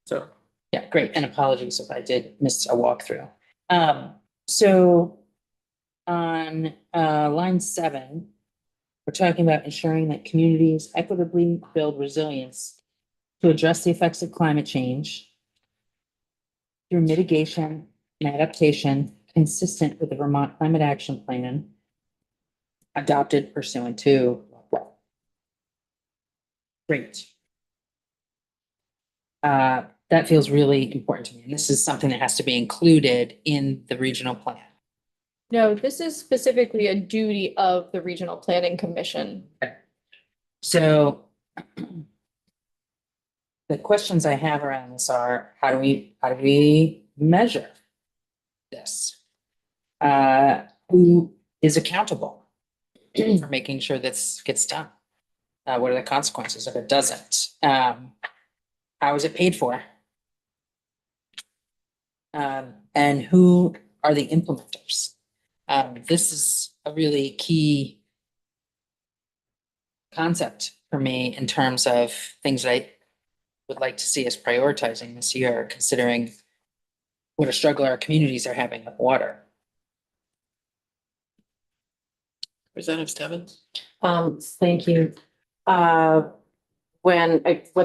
So. Yeah, great. And apologies if I did miss a walkthrough. So on line 7, we're talking about ensuring that communities equitably build resilience to address the effects of climate change through mitigation and adaptation consistent with the Vermont Climate Action Plan adopted pursuant to. Great. That feels really important to me. And this is something that has to be included in the regional plan. No, this is specifically a duty of the Regional Planning Commission. So the questions I have around this are, how do we measure this? Who is accountable for making sure this gets done? What are the consequences if it doesn't? How is it paid for? And who are the implementers? This is a really key concept for me in terms of things that I would like to see us prioritizing this year, considering what a struggle our communities are having with water. Representative Stebbins? Thank you. Whether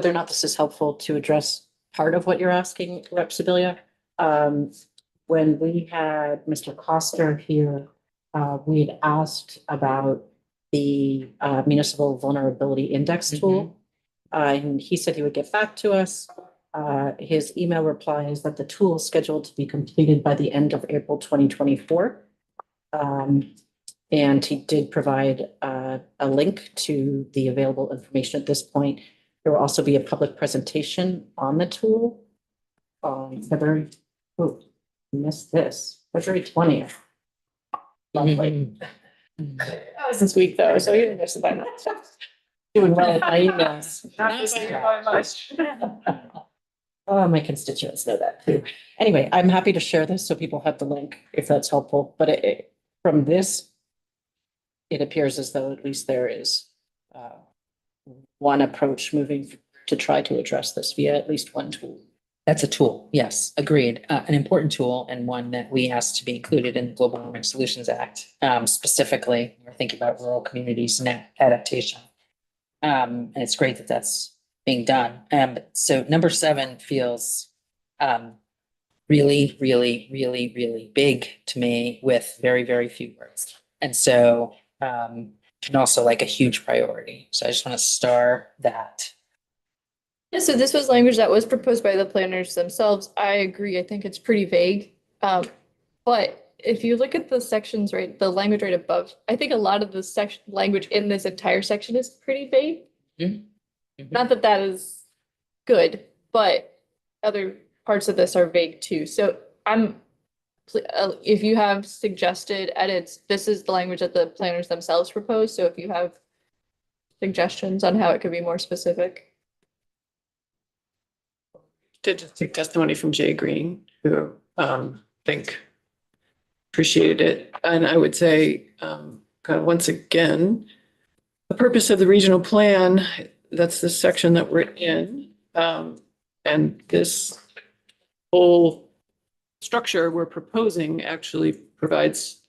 or not this is helpful to address part of what you're asking, Rep. Sibilia, when we had Mr. Coster here, we had asked about the municipal vulnerability index tool. And he said he would get back to us. His email reply is that the tool is scheduled to be completed by the end of April 2024. And he did provide a link to the available information at this point. There will also be a public presentation on the tool on February, missed this, February 20th. Lovely. That was this week though, so you didn't miss it by much. Doing well with my emails. Not missing it by much. Oh, my constituents know that too. Anyway, I'm happy to share this so people have the link if that's helpful, but from this, it appears as though at least there is one approach moving to try to address this via at least one tool. That's a tool, yes, agreed. An important tool and one that we asked to be included in the Global Warming Solutions Act. Specifically, we're thinking about rural communities and adaptation. And it's great that that's being done. So number 7 feels really, really, really, really big to me with very, very few words. And so, and also like a huge priority. So I just want to star that. Yeah, so this was language that was proposed by the planners themselves. I agree. I think it's pretty vague. But if you look at the sections, right, the language right above, I think a lot of the section language in this entire section is pretty vague. Mm-hmm. Not that that is good, but other parts of this are vague too. So if you have suggested edits, this is the language that the planners themselves proposed. So if you have suggestions on how it could be more specific. Did just take testimony from Jay Green, who think appreciated it. And I would say, kind of once again, the purpose of the regional plan, that's the section that we're in. And this whole structure we're proposing actually provides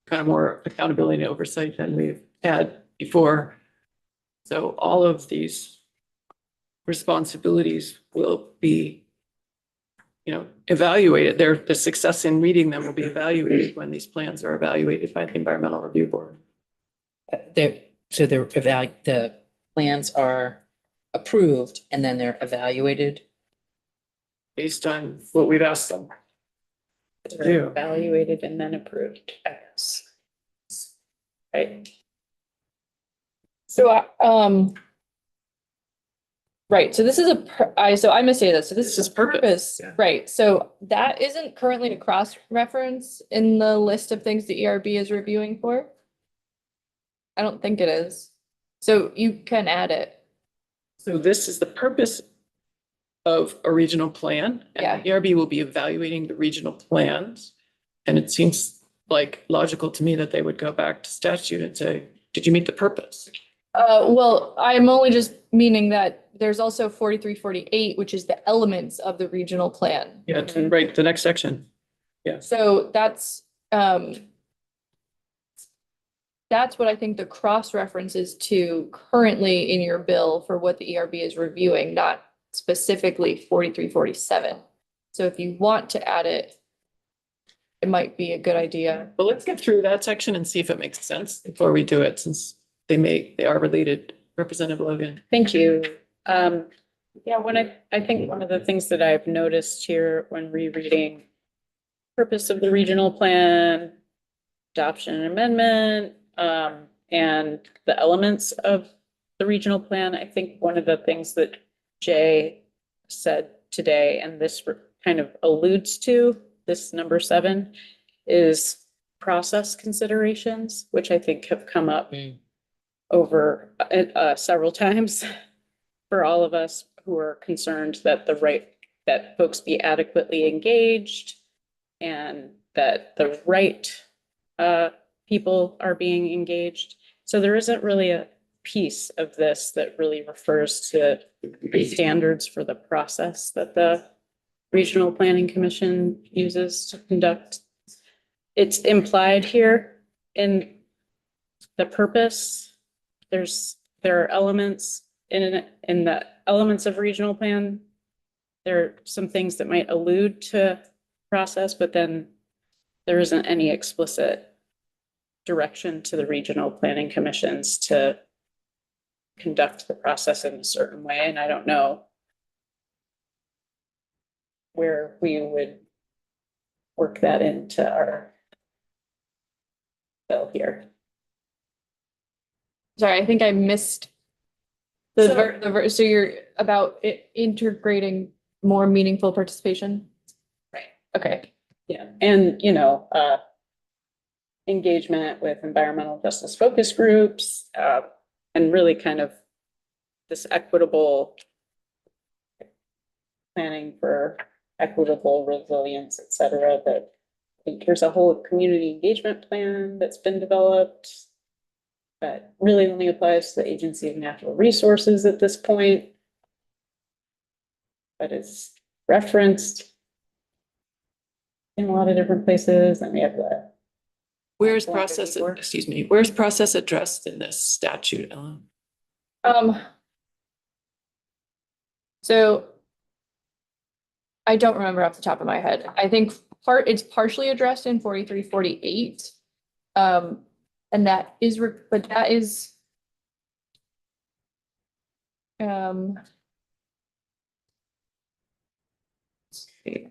kind of more accountability and oversight than we've had before. So all of these responsibilities will be evaluated. The success in meeting them will be evaluated when these plans are evaluated by the Environmental Review Board. The plans are approved and then they're evaluated. Based on what we've asked them to do. Evaluated and then approved. Yes. Right. So, right, so this is so I must say this, so this is purpose, yeah. right, so that isn't currently a cross-reference in the list of things the ERB is reviewing for? I don't think it is, so you can add it. So this is the purpose of a regional plan. Yeah. And the ERB will be evaluating the regional plans. And it seems like logical to me that they would go back to statute and say, did you meet the purpose? Well, I'm only just meaning that there's also 4348, which is the elements of the regional plan. Yeah, right, the next section. So that's what I think the cross reference is to currently in your bill for what the ERB is reviewing, not specifically 4347. So if you want to add it, it might be a good idea. But let's get through that section and see if it makes sense before we do it, since they are related. Representative Logan. Thank you. Yeah, I think one of the things that I've noticed here when rereading purpose of the regional plan, adoption and amendment, and the elements of the regional plan, I think one of the things that Jay said today, and this kind of alludes to this number 7, is process considerations, which I think have come up over several times for all of us who are concerned that that folks be adequately engaged and that the right people are being engaged. So there isn't really a piece of this that really refers to standards for the process that the Regional Planning Commission uses to conduct. It's implied here in the purpose. There are elements in the elements of regional plan. There are some things that might allude to process, but then there isn't any explicit direction to the regional planning commissions to conduct the process in a certain way. And I don't know where we would work that into our bill here. Sorry, I think I missed so you're about integrating more meaningful participation? Right. Okay. Yeah, and engagement with environmental justice focus groups, and really kind of this equitable planning for equitable resilience, et cetera, that I think there's a whole community engagement plan that's been developed, but really only applies to the Agency of Natural Resources at this point. But it's referenced in a lot of different places, and we have the. Where's process addressed in this statute, Ellen? So I don't remember off the top of my head. I think it's partially addressed in 4348. And that is, but that is let's see.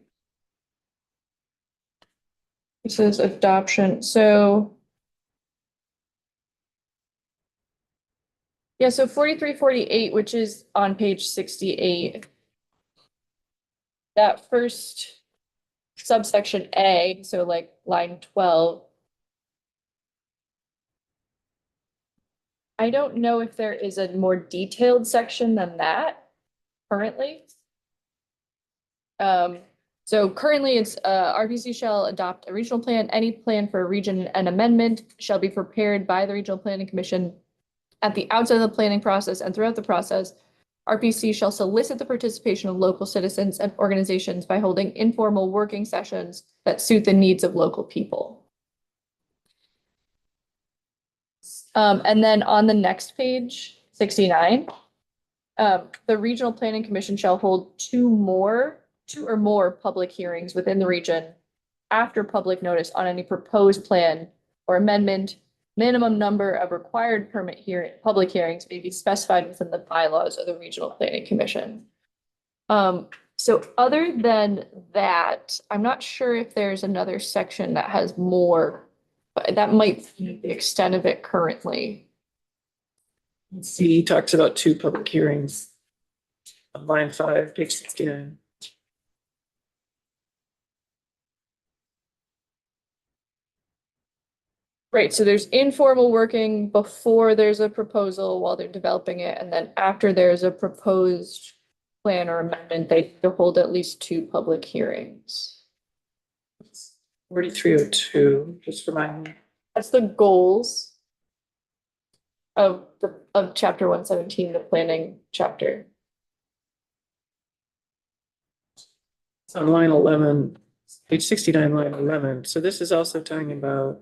This is adoption. So yeah, so 4348, which is on page 68. That first subsection A, so like line 12. I don't know if there is a more detailed section than that currently. So currently it's RPC shall adopt a regional plan. Any plan for a region and amendment shall be prepared by the Regional Planning Commission at the outset of the planning process and throughout the process. RPC shall solicit the participation of local citizens and organizations by holding informal working sessions that suit the needs of local people. And then on the next page, 69, the Regional Planning Commission shall hold 2 more two or more public hearings within the region after public notice on any proposed plan or amendment. Minimum number of required public hearings may be specified within the bylaws of the Regional Planning Commission. So other than that, I'm not sure if there's another section that has more, but that might be the extent of it currently. C talks about 2 public hearings. On line 5, page 69. Right, so there's informal working before there's a proposal while they're developing it, and then after there's a proposed plan or amendment, they hold at least 2 public hearings. 4302, just remind me. That's the goals of chapter 117, the planning chapter. It's on line 11, page 69, line 11. So this is also talking about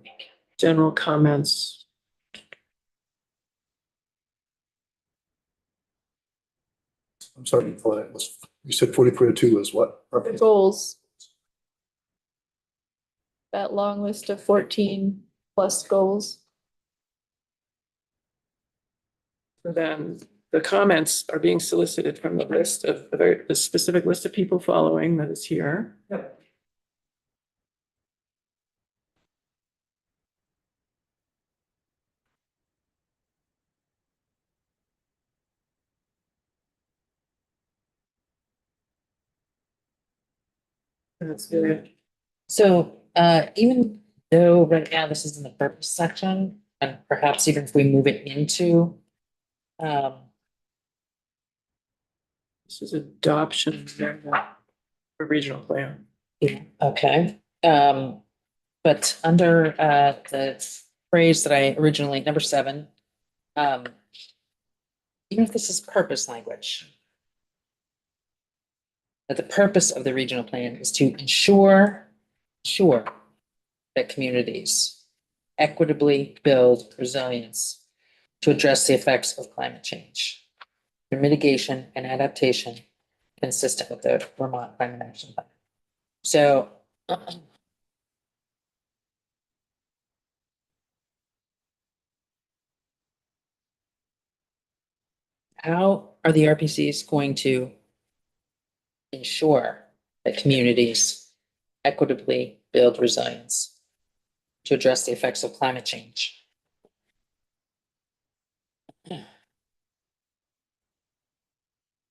general comments. I'm sorry, you said 4302 is what? The goals. That long list of 14 plus goals. So then the comments are being solicited from the list of the specific list of people following that is here. Yep. That's good. So, even though right now this is in the purpose section, and perhaps even if we move it into, This is adoption for regional plan. yeah, okay. But under, the phrase that I originally, number 7, even if this is purpose language, that the purpose of the regional plan is to ensure that communities equitably build resilience to address the effects of climate change through mitigation and adaptation consistent with the Vermont Climate Action Plan. So how are the RPCs going to ensure that communities equitably build resilience to address the effects of climate change?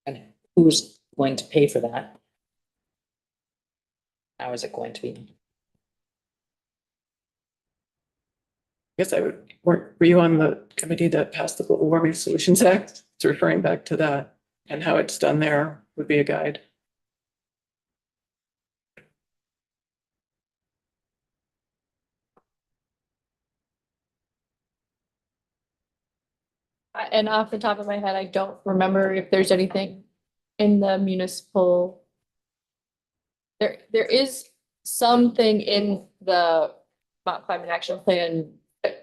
And who's going to pay for that? How is it going to be? I guess were you on the committee that passed the Global Warming Solutions Act? It's referring back to that, and how it's done there would be a guide. And off the top of my head, I don't remember if there's anything in the municipal. There is something in the Vermont Climate Action Plan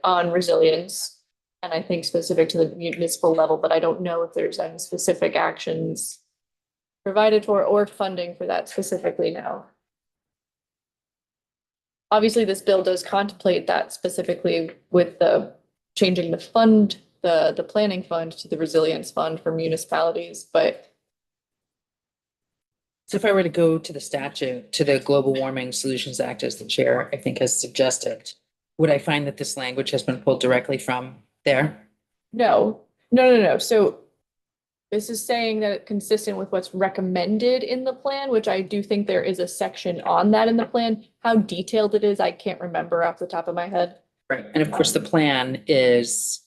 on resilience. And I think specific to the municipal level, but I don't know if there's any specific actions provided for or funding for that specifically now. Obviously, this bill does contemplate that specifically with the changing the fund, the planning fund to the resilience fund for municipalities, but. So if I were to go to the statute, to the Global Warming Solutions Act, as the chair, I think, has suggested, would I find that this language has been pulled directly from there? No. So this is saying that it's consistent with what's recommended in the plan, which I do think there is a section on that in the plan. How detailed it is, I can't remember off the top of my head. Right. And of course, the plan is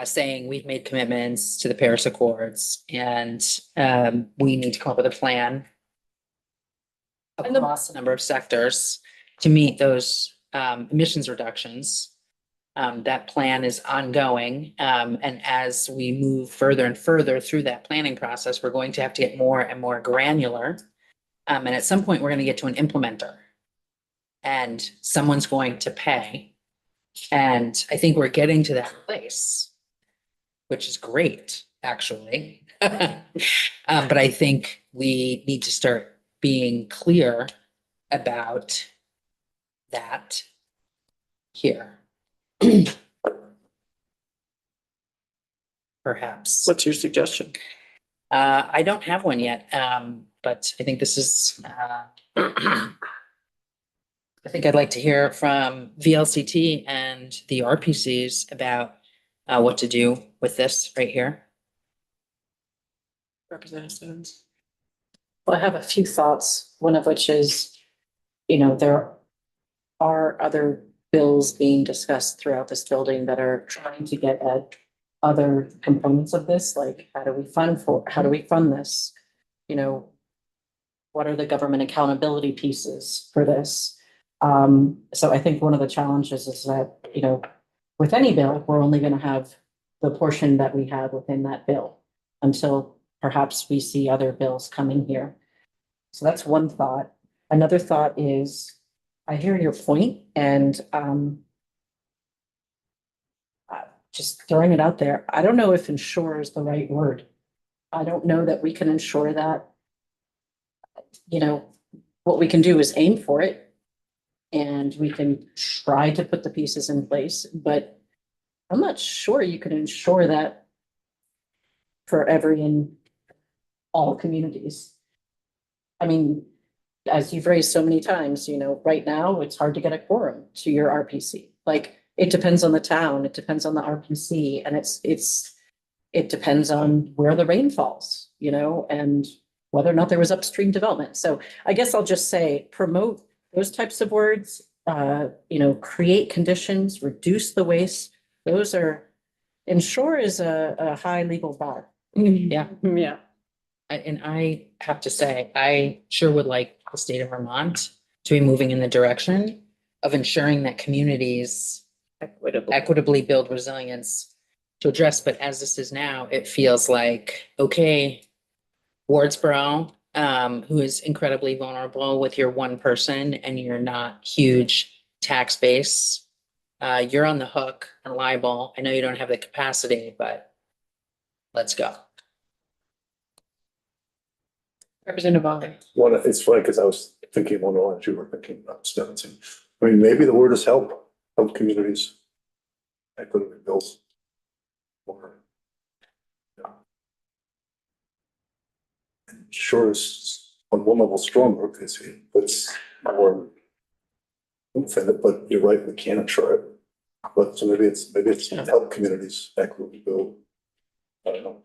saying we've made commitments to the Paris Accords and we need to come up with a plan across a number of sectors to meet those emissions reductions. That plan is ongoing. And as we move further and further through that planning process, we're going to have to get more and more granular. And at some point, we're going to get to an implementer. And someone's going to pay. And I think we're getting to that place, which is great, actually. But I think we need to start being clear about that here. Perhaps. What's your suggestion? I don't have one yet, but I think this is, I think I'd like to hear from VLCT and the RPCs about what to do with this right here. Representative Stebbins? Well, I have a few thoughts, one of which is, there are other bills being discussed throughout this building that are trying to get at other components of this, like how do we fund this? What are the government accountability pieces for this? So I think one of the challenges is that, with any bill, we're only going to have the portion that we have within that bill until perhaps we see other bills coming here. So that's one thought. Another thought is, I hear your point, and just throwing it out there, I don't know if ensure is the right word. I don't know that we can ensure that. What we can do is aim for it, and we can try to put the pieces in place, but I'm not sure you can ensure that for every and all communities. I mean, as you've raised so many times, right now, it's hard to get a quorum to your RPC. Like, it depends on the town, it depends on the RPC, and it depends on where the rain falls, and whether or not there was upstream development. So I guess I'll just say, promote those types of words, create conditions, reduce the waste. Those are, ensure is a high legal bar. Yeah. Yeah. And I have to say, I sure would like the state of Vermont to be moving in the direction of ensuring that communities equitably build resilience to address, but as this is now, it feels like, okay, Wardsboro, who is incredibly vulnerable with your one person and your not huge tax base, you're on the hook and liable. I know you don't have the capacity, but let's go. Representative Vaughn? It's funny because I was thinking one of the lines you were thinking about, Stevenson. I mean, maybe the word is help communities. Equitable bills. Or. Yeah. And sure is on one level stronger because it puts more oomph in it, but you're right, we can't ensure it. But so maybe it's help communities equitably build. I don't know.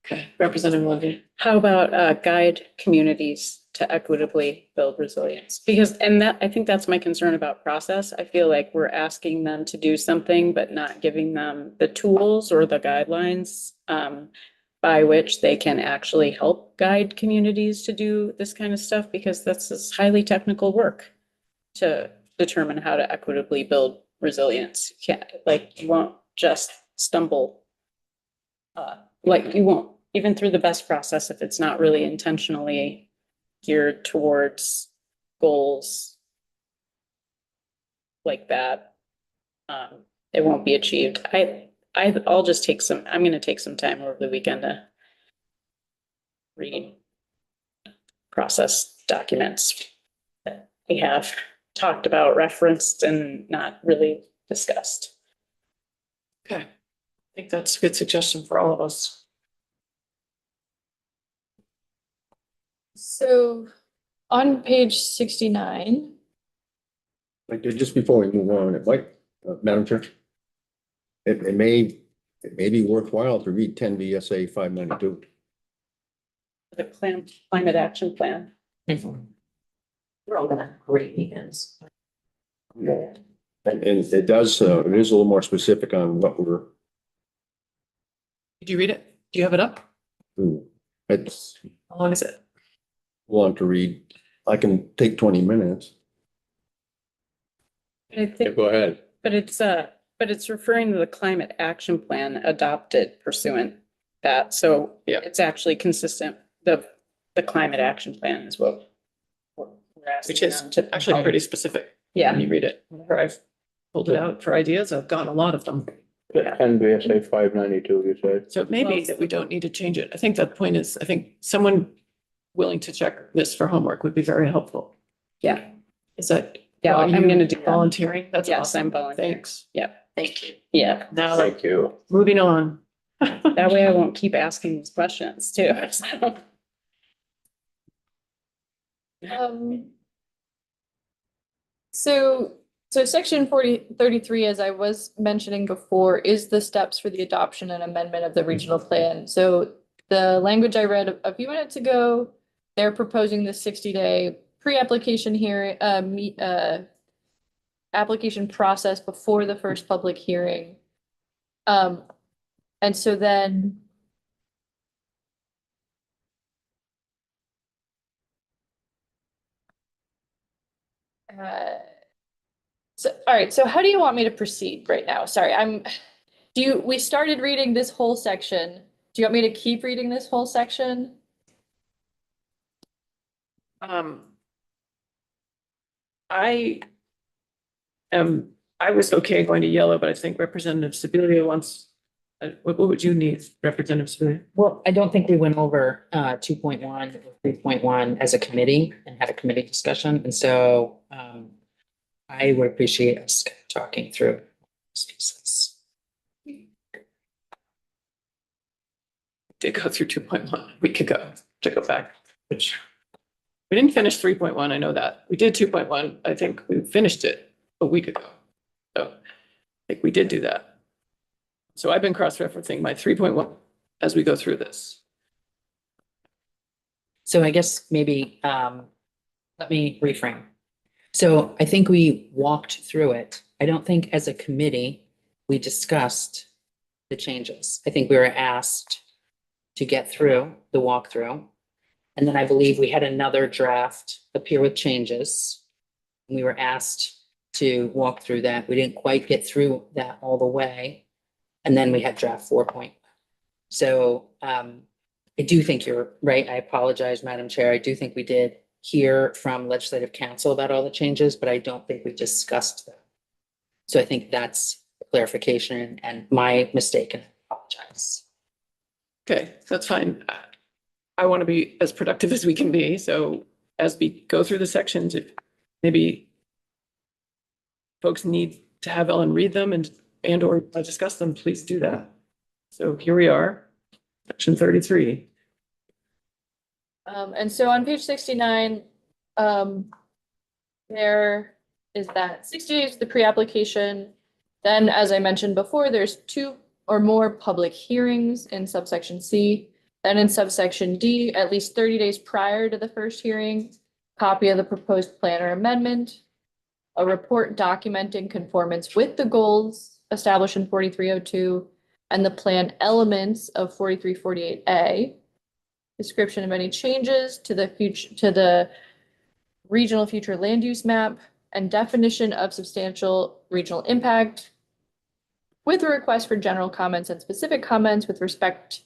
Okay, Representative Levy? How about guide communities to equitably build resilience? Because, I think that's my concern about process. I feel like we're asking them to do something, but not giving them the tools or the guidelines by which they can actually help guide communities to do this kind of stuff, because that's this highly technical work to determine how to equitably build resilience. You won't just stumble. You won't, even through the best process, if it's not really intentionally geared towards goals like that, it won't be achieved. I'm gonna take some time over the weekend to read process documents that we have talked about, referenced, and not really discussed. Okay, I think that's a good suggestion for all of us. So on page 69, Like, just before we move on, it might, Madam Chair, it may be worthwhile to read 10 VSA 592. The climate action plan. We're all gonna have great weekends. And it does, it is a little more specific on what we're, Did you read it? Do you have it up? it's How long is it? long to read. I can take 20 minutes. I think, Go ahead. but it's referring to the climate action plan adopted pursuant that, so Yeah. it's actually consistent. The climate action plan is what we're asking Which is them to. actually pretty specific. Yeah. When you read it, whenever I've pulled it out for ideas, I've gotten a lot of them. And VSA 592, you said? So it may be that we don't need to change it. I think that point is, I think someone willing to check this for homework would be very helpful. Yeah. Is that? Yeah, are I'm you gonna do that. volunteering. That's Yes, awesome. I'm volunteering. Thanks. Thank you. Yeah, Now, you. moving on. that way I won't keep asking these questions too. Um. So section 33, as I was mentioning before, is the steps for the adoption and amendment of the regional plan. So the language I read a few minutes ago, they're proposing the 60-day pre-application hearing, application process before the first public hearing. And so then so, all right, so how do you want me to proceed right now? Sorry, we started reading this whole section. Do you want me to keep reading this whole section? I was okay going to yellow, but I think Representative Sibilia wants, what would you need, Representative Sibilia? Well, I don't think we went over 2.1 or 3.1 as a committee and had a committee discussion. And so I would appreciate us talking through these pieces. Did go through 2.1 a week ago to go back. Which we didn't finish 3.1, I know that. We did 2.1, I think we finished it a week ago. So I think we did do that. So I've been cross-referencing my 3.1 as we go through this. So I guess maybe let me reframe. So I think we walked through it. I don't think as a committee, we discussed the changes. I think we were asked to get through the walkthrough. And then I believe we had another draft appear with changes. We were asked to walk through that. We didn't quite get through that all the way. And then we had draft 4. So I do think you're right. I apologize, Madam Chair. I do think we did hear from Legislative Council about all the changes, but I don't think we discussed them. So I think that's a clarification and my mistake, and I apologize. Okay, that's fine. I want to be as productive as we can be. So as we go through the sections, if maybe folks need to have Ellen read them and or discuss them, please do that. So here we are, section 33. And so on page 69, there is that 60 days for the pre-application. Then, as I mentioned before, there's 2 or more public hearings in subsection C. Then in subsection D, at least 30 days prior to the first hearing, copy of the proposed plan or amendment, a report documenting conformance with the goals established in 4302 and the plan elements of 4348A, description of any changes to the regional future land use map, and definition of substantial regional impact, with a request for general comments and specific comments with respect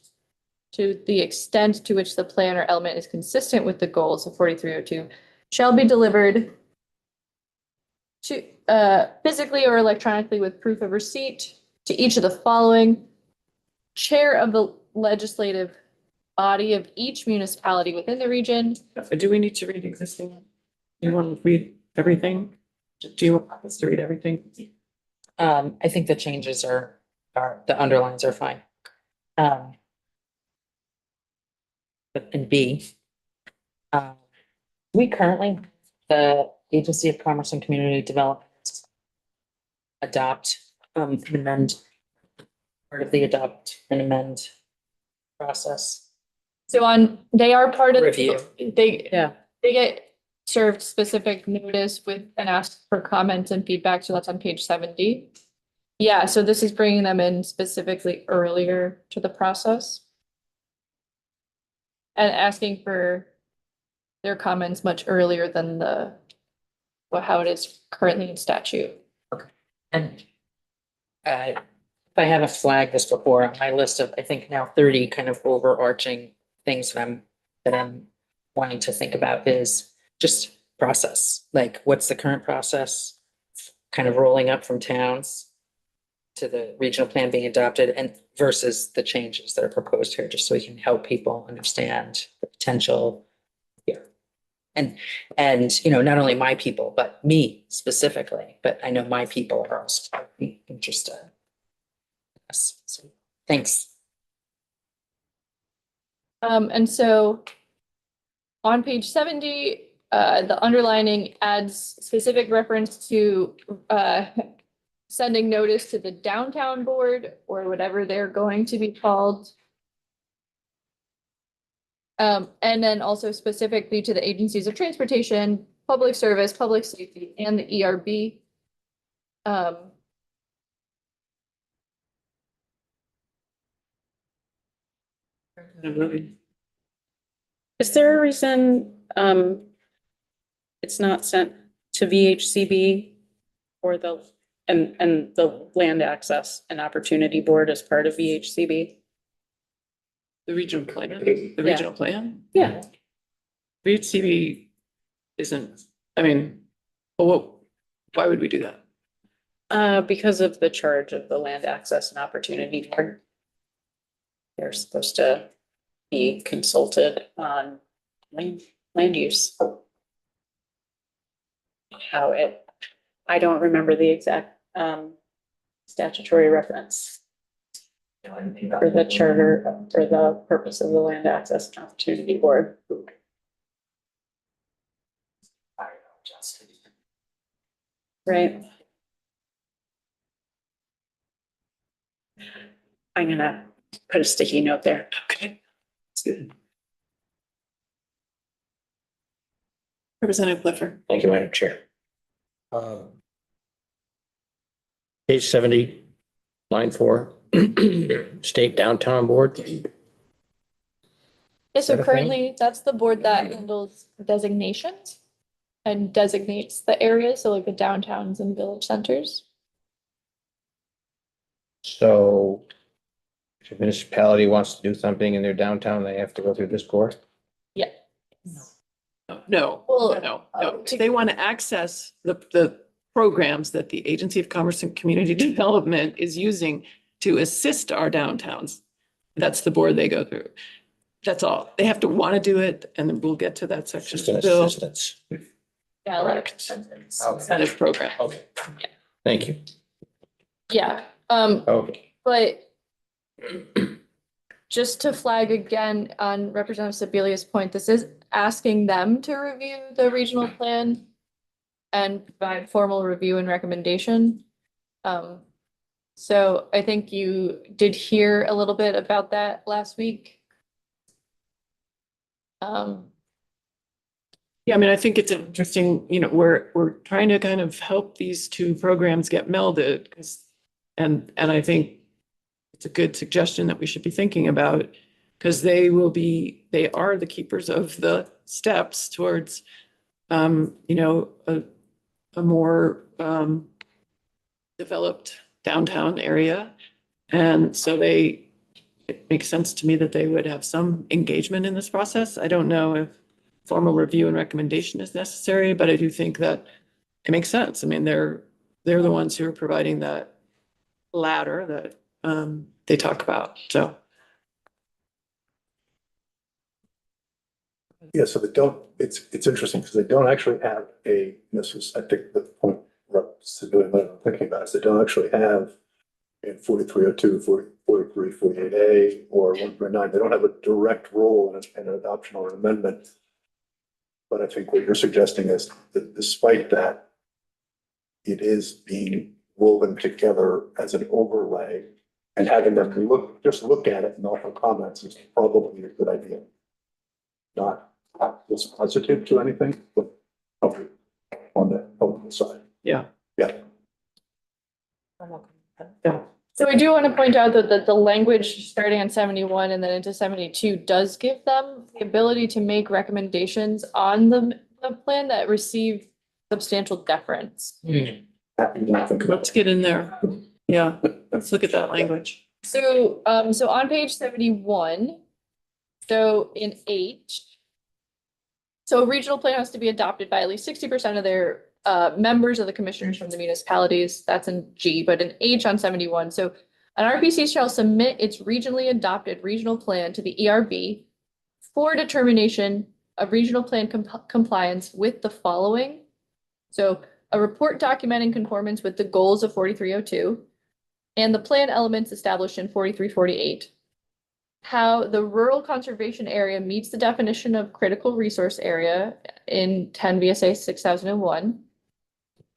to the extent to which the plan or element is consistent with the goals of 4302 shall be delivered to physically or electronically with proof of receipt to each of the following: chair of the legislative body of each municipality within the region. Do we need to read existing? Do you want to read everything? Do you want us to read everything? I think the changes are the underlines are fine. But in B, we currently, the Agency of Commerce and Community Development adopt and amend part of the adopt and amend process. So they are part of Review. They get served specific notice with and ask for comments and feedback. So that's on page 70. Yeah, so this is bringing them in specifically earlier to the process and asking for their comments much earlier than how it is currently in statute. And if I haven't flagged this before, on my list of, I think now 30 kind of overarching things that I'm wanting to think about is just process. Like, what's the current process? Kind of rolling up from towns to the regional plan being adopted and versus the changes that are proposed here, just so we can help people understand the potential And, you know, not only my people, but me specifically, but I know my people are also interested. Yes, so, thanks. And so on page 70, the underlining adds specific reference to, sending notice to the downtown board or whatever they're going to be called. And then also specifically to the agencies of transportation, public service, public safety, and the ERB. Is there a reason, it's not sent to VHCB or and the Land Access and Opportunity Board as part of VHCB? The regional plan, the regional plan? Yeah. VHCB isn't, I mean, well, why would we do that? Because of the charge of the Land Access and Opportunity Board. They're supposed to be consulted on land use. I don't remember the exact statutory reference for the charter, for the purpose of the Land Access and Opportunity Board. Right. I'm gonna put a sticky note there. Okay, that's good. Representative Clifford. Thank you, Madam Chair. Page 70, line 4, State Downtown Board. Yeah, Is so that a thing? currently that's the board that handles designations and designates the areas, so like the downtowns and village centers. So if a municipality wants to do something in their downtown, they have to go through this board? Yeah. No, Well, no. If they want to access the programs that the Agency of Commerce and Community Development is using to assist our downtowns, that's the board they go through. That's all. They have to want to do it, and then we'll get to that section. Just an of the bill. assistance. Yeah, like, Incentive program. Okay. Thank you. yeah, Okay. but just to flag again on Representative Sebelia's point, this is asking them to review the regional plan and provide formal review and recommendation. So I think you did hear a little bit about that last week. Yeah, I mean, I think it's interesting, you know, we're trying to kind of help these two programs get melded, and I think it's a good suggestion that we should be thinking about, because they are the keepers of the steps towards, you know, a more developed downtown area. And so it makes sense to me that they would have some engagement in this process. I don't know if formal review and recommendation is necessary, but I do think that it makes sense. I mean, they're the ones who are providing that ladder that they talk about, so. Yeah, so they don't, it's interesting because they don't actually have this is, I think the point Sibylla might have been thinking about is they don't actually have in 4302, 43, 48A or 139, they don't have a direct role in an adoption or an amendment. But I think what you're suggesting is that despite that, it is being woven together as an overlay, and having them just look at it and offer comments is probably a good idea. Not dispositive to anything, but on the side. Yeah. Yeah. So I do want to point out that the language starting on 71 and then into 72 does give them the ability to make recommendations on the plan that receive substantial deference. Let's get in there. Yeah, let's look at that language. So, so on page 71, so in H, so a regional plan has to be adopted by at least 60% of their members of the commissioners from the municipalities. That's in G, but in H on 71. So an RPC shall submit its regionally adopted regional plan to the ERB for determination a regional plan compliance with the following. So a report documenting conformance with the goals of 4302 and the plan elements established in 4348. How the rural conservation area meets the definition of critical resource area in 10 VSA 6001.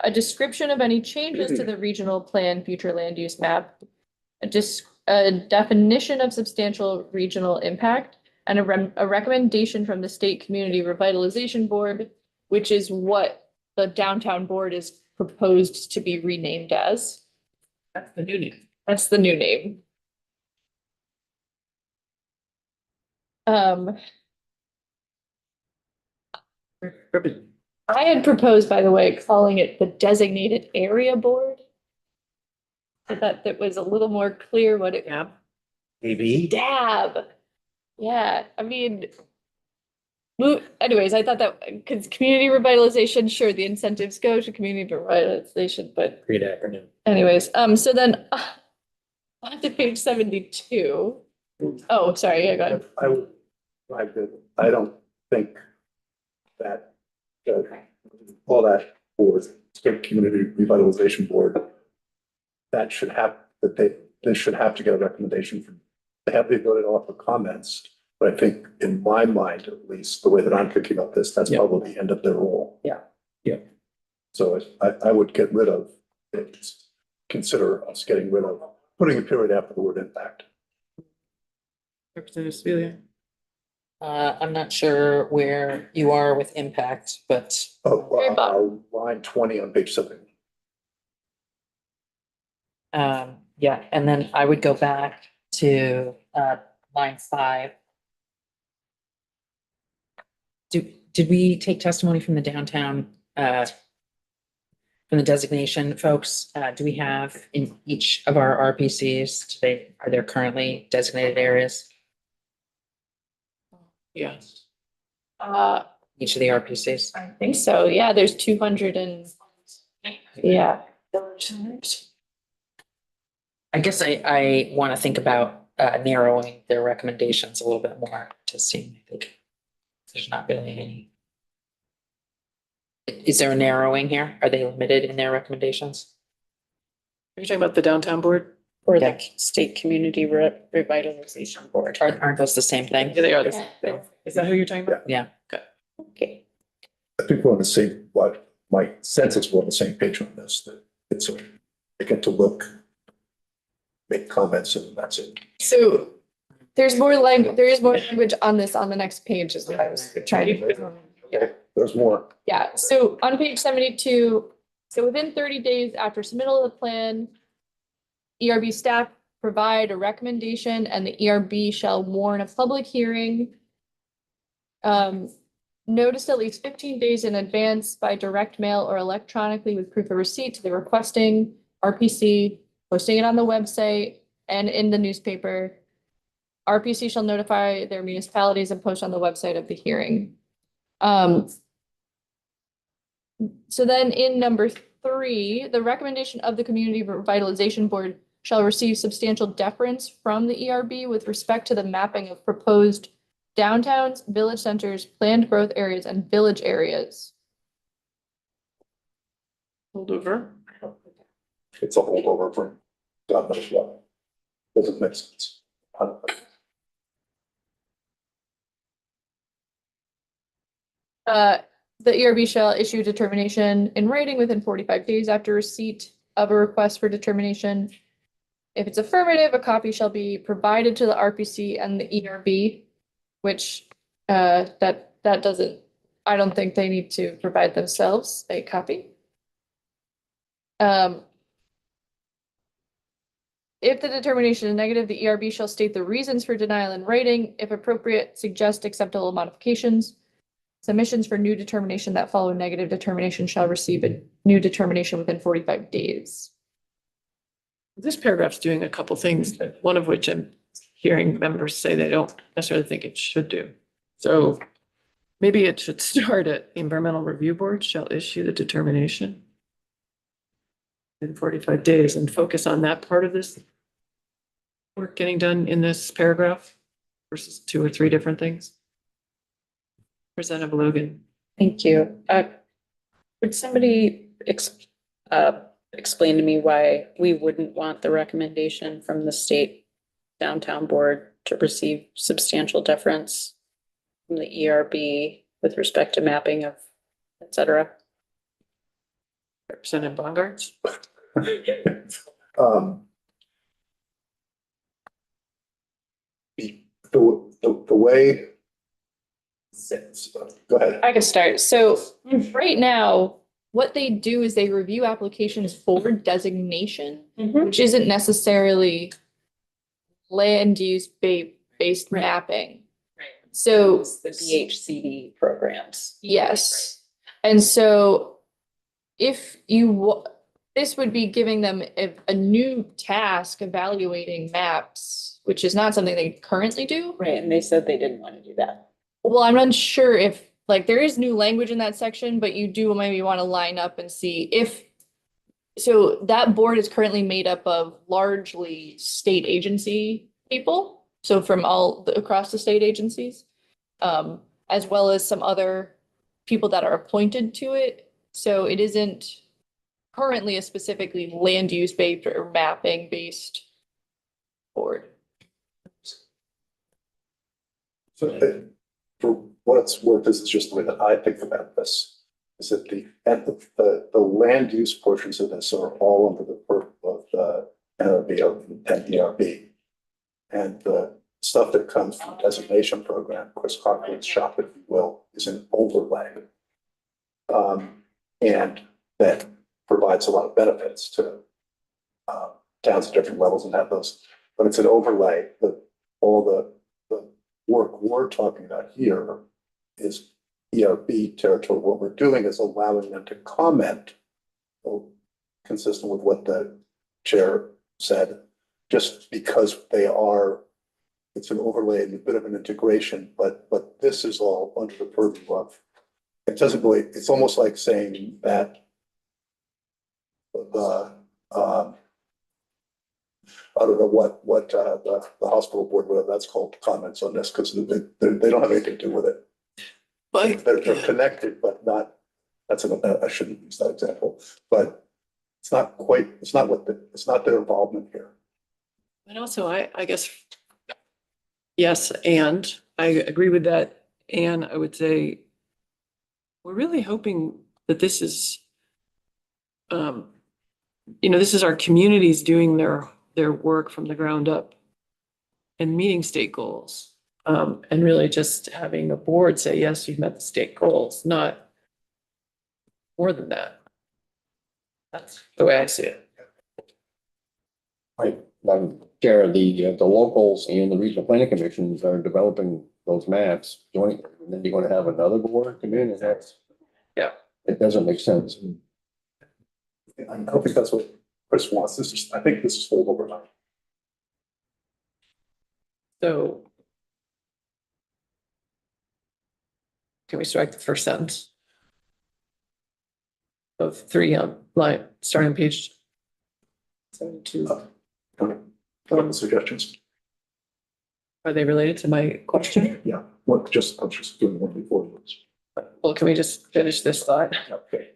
A description of any changes to the regional plan future land use map. A definition of substantial regional impact and a recommendation from the State Community Revitalization Board, which is what the downtown board is proposed to be renamed as. That's the new name. That's the new name. I had proposed, by the way, calling it the designated area board. I thought that was a little more clear what it. Yeah. Maybe. Dab. Yeah, I mean. Anyways, I thought that, because community revitalization, sure, the incentives go to community revitalization, but Great acronym. anyways, so then on to page 72. Oh, sorry, yeah, go ahead. I would, I don't think that, all that board, state community revitalization board, that should have, they should have to get a recommendation from, they have the ability to offer comments. But I think in my mind, at least, the way that I'm thinking about this, that's probably the end of their role. Yeah. Yeah. So I would get rid of, consider us getting rid of, putting a period after the word impact. Representative Sibilia. I'm not sure where you are with impact, but Very bottom. Line 20 on page 7. yeah, and then I would go back to line 5. Did we take testimony from the downtown from the designation folks? Do we have in each of our RPCs, are there currently designated areas? Yes. Each of the RPCs? I think so, yeah, there's 200 and, yeah. I guess I want to think about narrowing their recommendations a little bit more to see. I think there's not really any. Is there a narrowing here? Are they limited in their recommendations? Are you talking about the downtown board? Or Yeah. the State Community Revitalization Board. Aren't those the same thing? Yeah, they are the same thing. Is that who you're talking about? Yeah. Okay. I think we're on the same, what my sense is we're on the same page on this, that it's a, they get to look, make comments, and that's it. So there's more language, there is more language on this on the next page is what I was trying to. Okay, there's more. Yeah, so on page 72, so within 30 days after submittal of the plan, ERB staff provide a recommendation and the ERB shall warn a public hearing. Notice at least 15 days in advance by direct mail or electronically with proof of receipt to the requesting RPC, posting it on the website and in the newspaper. RPC shall notify their municipalities and post on the website of the hearing. So then in number 3, the recommendation of the Community Revitalization Board shall receive substantial deference from the ERB with respect to the mapping of proposed downtowns, village centers, planned growth areas, and village areas. Hold over. It's a holdover from God knows what. Doesn't make sense. The ERB shall issue determination in writing within 45 days after receipt of a request for determination. If it's affirmative, a copy shall be provided to the RPC and the ERB, which that doesn't, I don't think they need to provide themselves a copy. If the determination is negative, the ERB shall state the reasons for denial in writing. If appropriate, suggest acceptable modifications. Submissions for new determination that follow negative determination shall receive a new determination within 45 days. This paragraph's doing a couple things, one of which I'm hearing members say they don't necessarily think it should do. So maybe it should start at the Environmental Review Board shall issue the determination in 45 days and focus on that part of this work getting done in this paragraph versus 2 or 3 different things. Representative Logan. Thank you. Would somebody explain to me why we wouldn't want the recommendation from the state downtown board to receive substantial deference from the ERB with respect to mapping of, et cetera? Representative Bongartz. Um, the way. Go ahead. I can start. So right now, what they do is they review applications for designation, which isn't necessarily land use based mapping. Right. So The DHCD programs. yes. And so if this would be giving them a new task evaluating maps, which is not something they currently do. Right, and they said they didn't want to do that. Well, I'm unsure if, like, there is new language in that section, but you do maybe want to line up and see if. So that board is currently made up of largely state agency people, so from across the state agencies, as well as some other people that are appointed to it. So it isn't currently a specifically land use based or mapping based board. So, for what it's worth, this is just the way that I think about this. Is that the land use portions of this are all under the purview of the NRB and ERB. And the stuff that comes from the designation program, Chris Cochran's shop, if you will, is an overlay. And that provides a lot of benefits to towns at different levels and have those, but it's an overlay that all the work we're talking about here is ERB territory. What we're doing is allowing them to comment, consistent with what the chair said, just because it's an overlay and a bit of an integration, but this is all under the purview of, it doesn't really, it's almost like saying that the I don't know what the hospital board, whatever that's called, comments on this, because they don't have anything to do with it. But They're connected, but not, I shouldn't use that example, but it's not their involvement here. And also, I guess, yes, and I agree with that. And I would say, we're really hoping that this is, this is our communities doing their work from the ground up and meeting state goals. And really just having the board say, yes, you've met the state goals, not more than that. That's the way I see it. Right, Chair, the locals and the regional planning commissions are developing those maps jointly, and then you're gonna have another board come in, and that's. Yeah. It doesn't make sense. I don't think that's what Chris wants. I think this is holdover now. So can we strike the first sentence of 3 on line, starting on page 72? What are the suggestions? Are they related to my question? Yeah, I'm just doing one before this. Well, can we just finish this thought? Okay.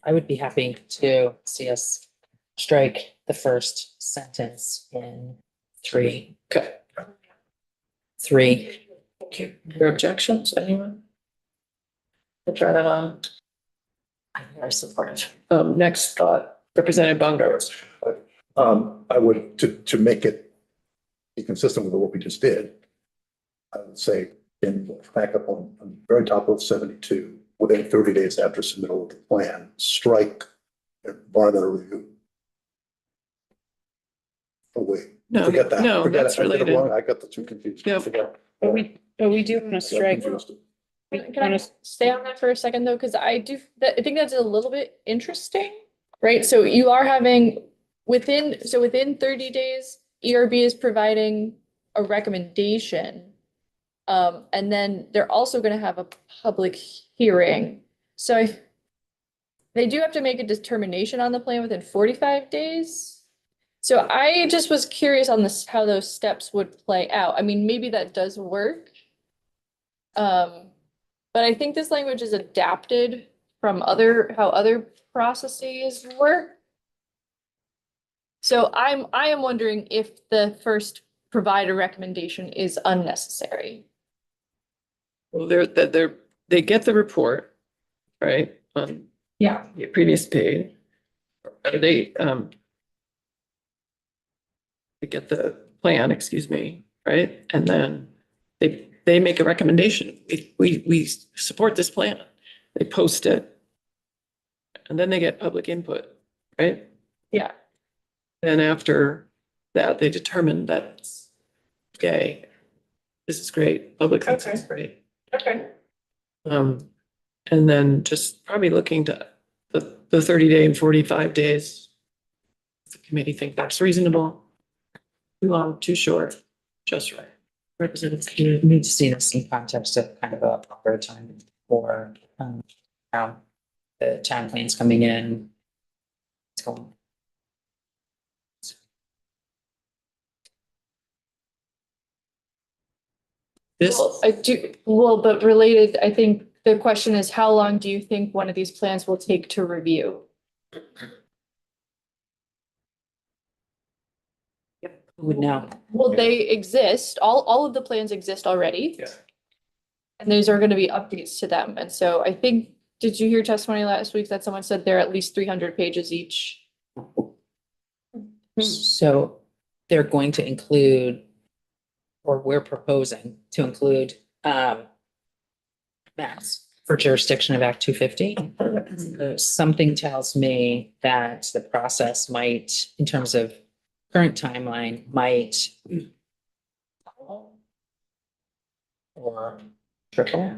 I would be happy to see us strike the first sentence in 3. Okay. 3. Your objections, anyone? We'll try that on. I support it. Next thought, Representative Bongartz. I would, to make it be consistent with what we just did, I would say back up on the very top of 72, within 30 days after submittal of the plan, strike environmental review. Oh, wait. No, Forget that. no, Forget that's it. I did it related. wrong. I got the two confused. Yeah. Forget. But we do want to strike. Can I stay on that for a second though? Because I think that's a little bit interesting, right? So you are having within 30 days, ERB is providing a recommendation. And then they're also going to have a public hearing. So they do have to make a determination on the plan within 45 days. So I just was curious on this, how those steps would play out. I mean, maybe that does work. But I think this language is adapted from how other processes work. So I am wondering if the first provide a recommendation is unnecessary. Well, they get the report, right, on Yeah. the previous page. Or they get the plan, excuse me, right? And then they make a recommendation. We support this plan. They post it. And then they get public input, right? Yeah. Then after that, they determine that, okay, this is great, public thinks it's great. Okay. And then just probably looking to the 30-day and 45 days. The committee think that's reasonable. Too long, too short, just right. Representative. You need to see this in context of kind of a proper time for, how the town plan's coming in. It's going. This, But related, I think the question is, how long do you think one of these plans will take to review? Who would know? Well, they exist, all of the plans exist already. Yeah. And these are gonna be updates to them, and so I think, did you hear testimony last week that someone said they're at least 300 pages each? So they're going to include, or we're proposing to include, maps for jurisdiction of Act 250. Something tells me that the process might, in terms of current timeline, might or triple.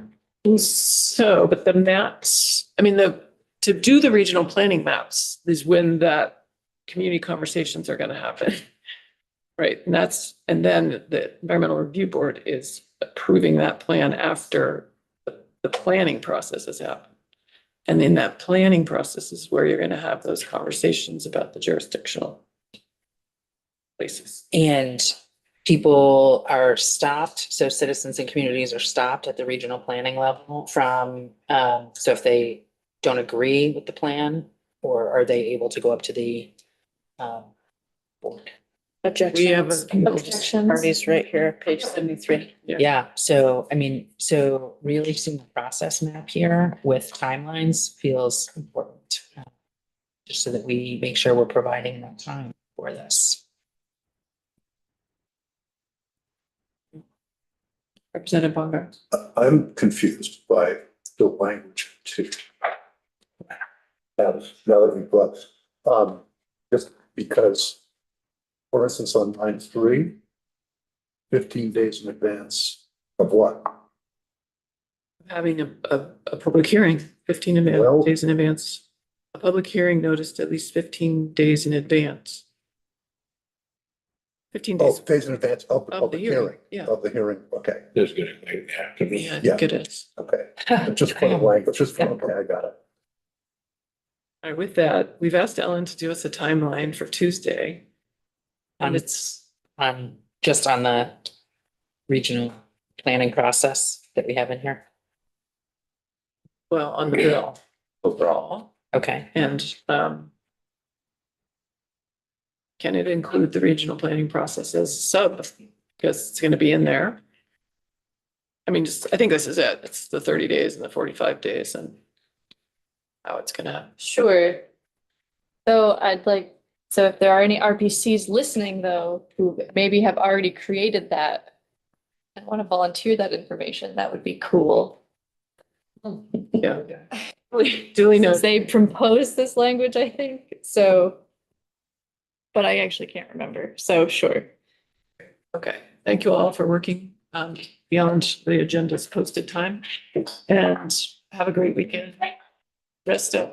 So, but the maps, I mean, to do the regional planning maps is when that community conversations are gonna happen. Right, and then the environmental review board is approving that plan after the planning process has happened. And in that planning process is where you're gonna have those conversations about the jurisdictional places. And people are stopped, so citizens and communities are stopped at the regional planning level from, so if they don't agree with the plan, or are they able to go up to the board? We have Objections. Parties right here, page 73. Yeah, so, I mean, so really seeing the process map here with timelines feels important. Just so that we make sure we're providing enough time for this. Representative Bonner. I'm confused by the language too. Now that we brought, just because, for instance, on line 3, 15 days in advance of what? Having a public hearing, 15 Well- days in advance. A public hearing noticed at least 15 days in advance. 15 Oh, days days in advance of the of the public hearing, hearing, yeah. of the hearing, okay, There's gonna have to be. Yeah, I think it is. okay. Just for the language, just for, okay, I got it. All right, with that, we've asked Ellen to do us a timeline for Tuesday. And Um, it's, Just on the regional planning process that we have in here. well, on the bill overall. Okay, And can it include the regional planning process as sub? Because it's gonna be in there. I mean, I think this is it. It's the 30 days and the 45 days and how it's gonna. Sure. So so if there are any RPCs listening though, who maybe have already created that and want to volunteer that information, that would be cool. Yeah. Duly Since noted. they proposed this language, I think, so. But I actually can't remember, so sure. Okay, thank you all for working beyond the agenda's posted time. And have a great weekend. Rest up.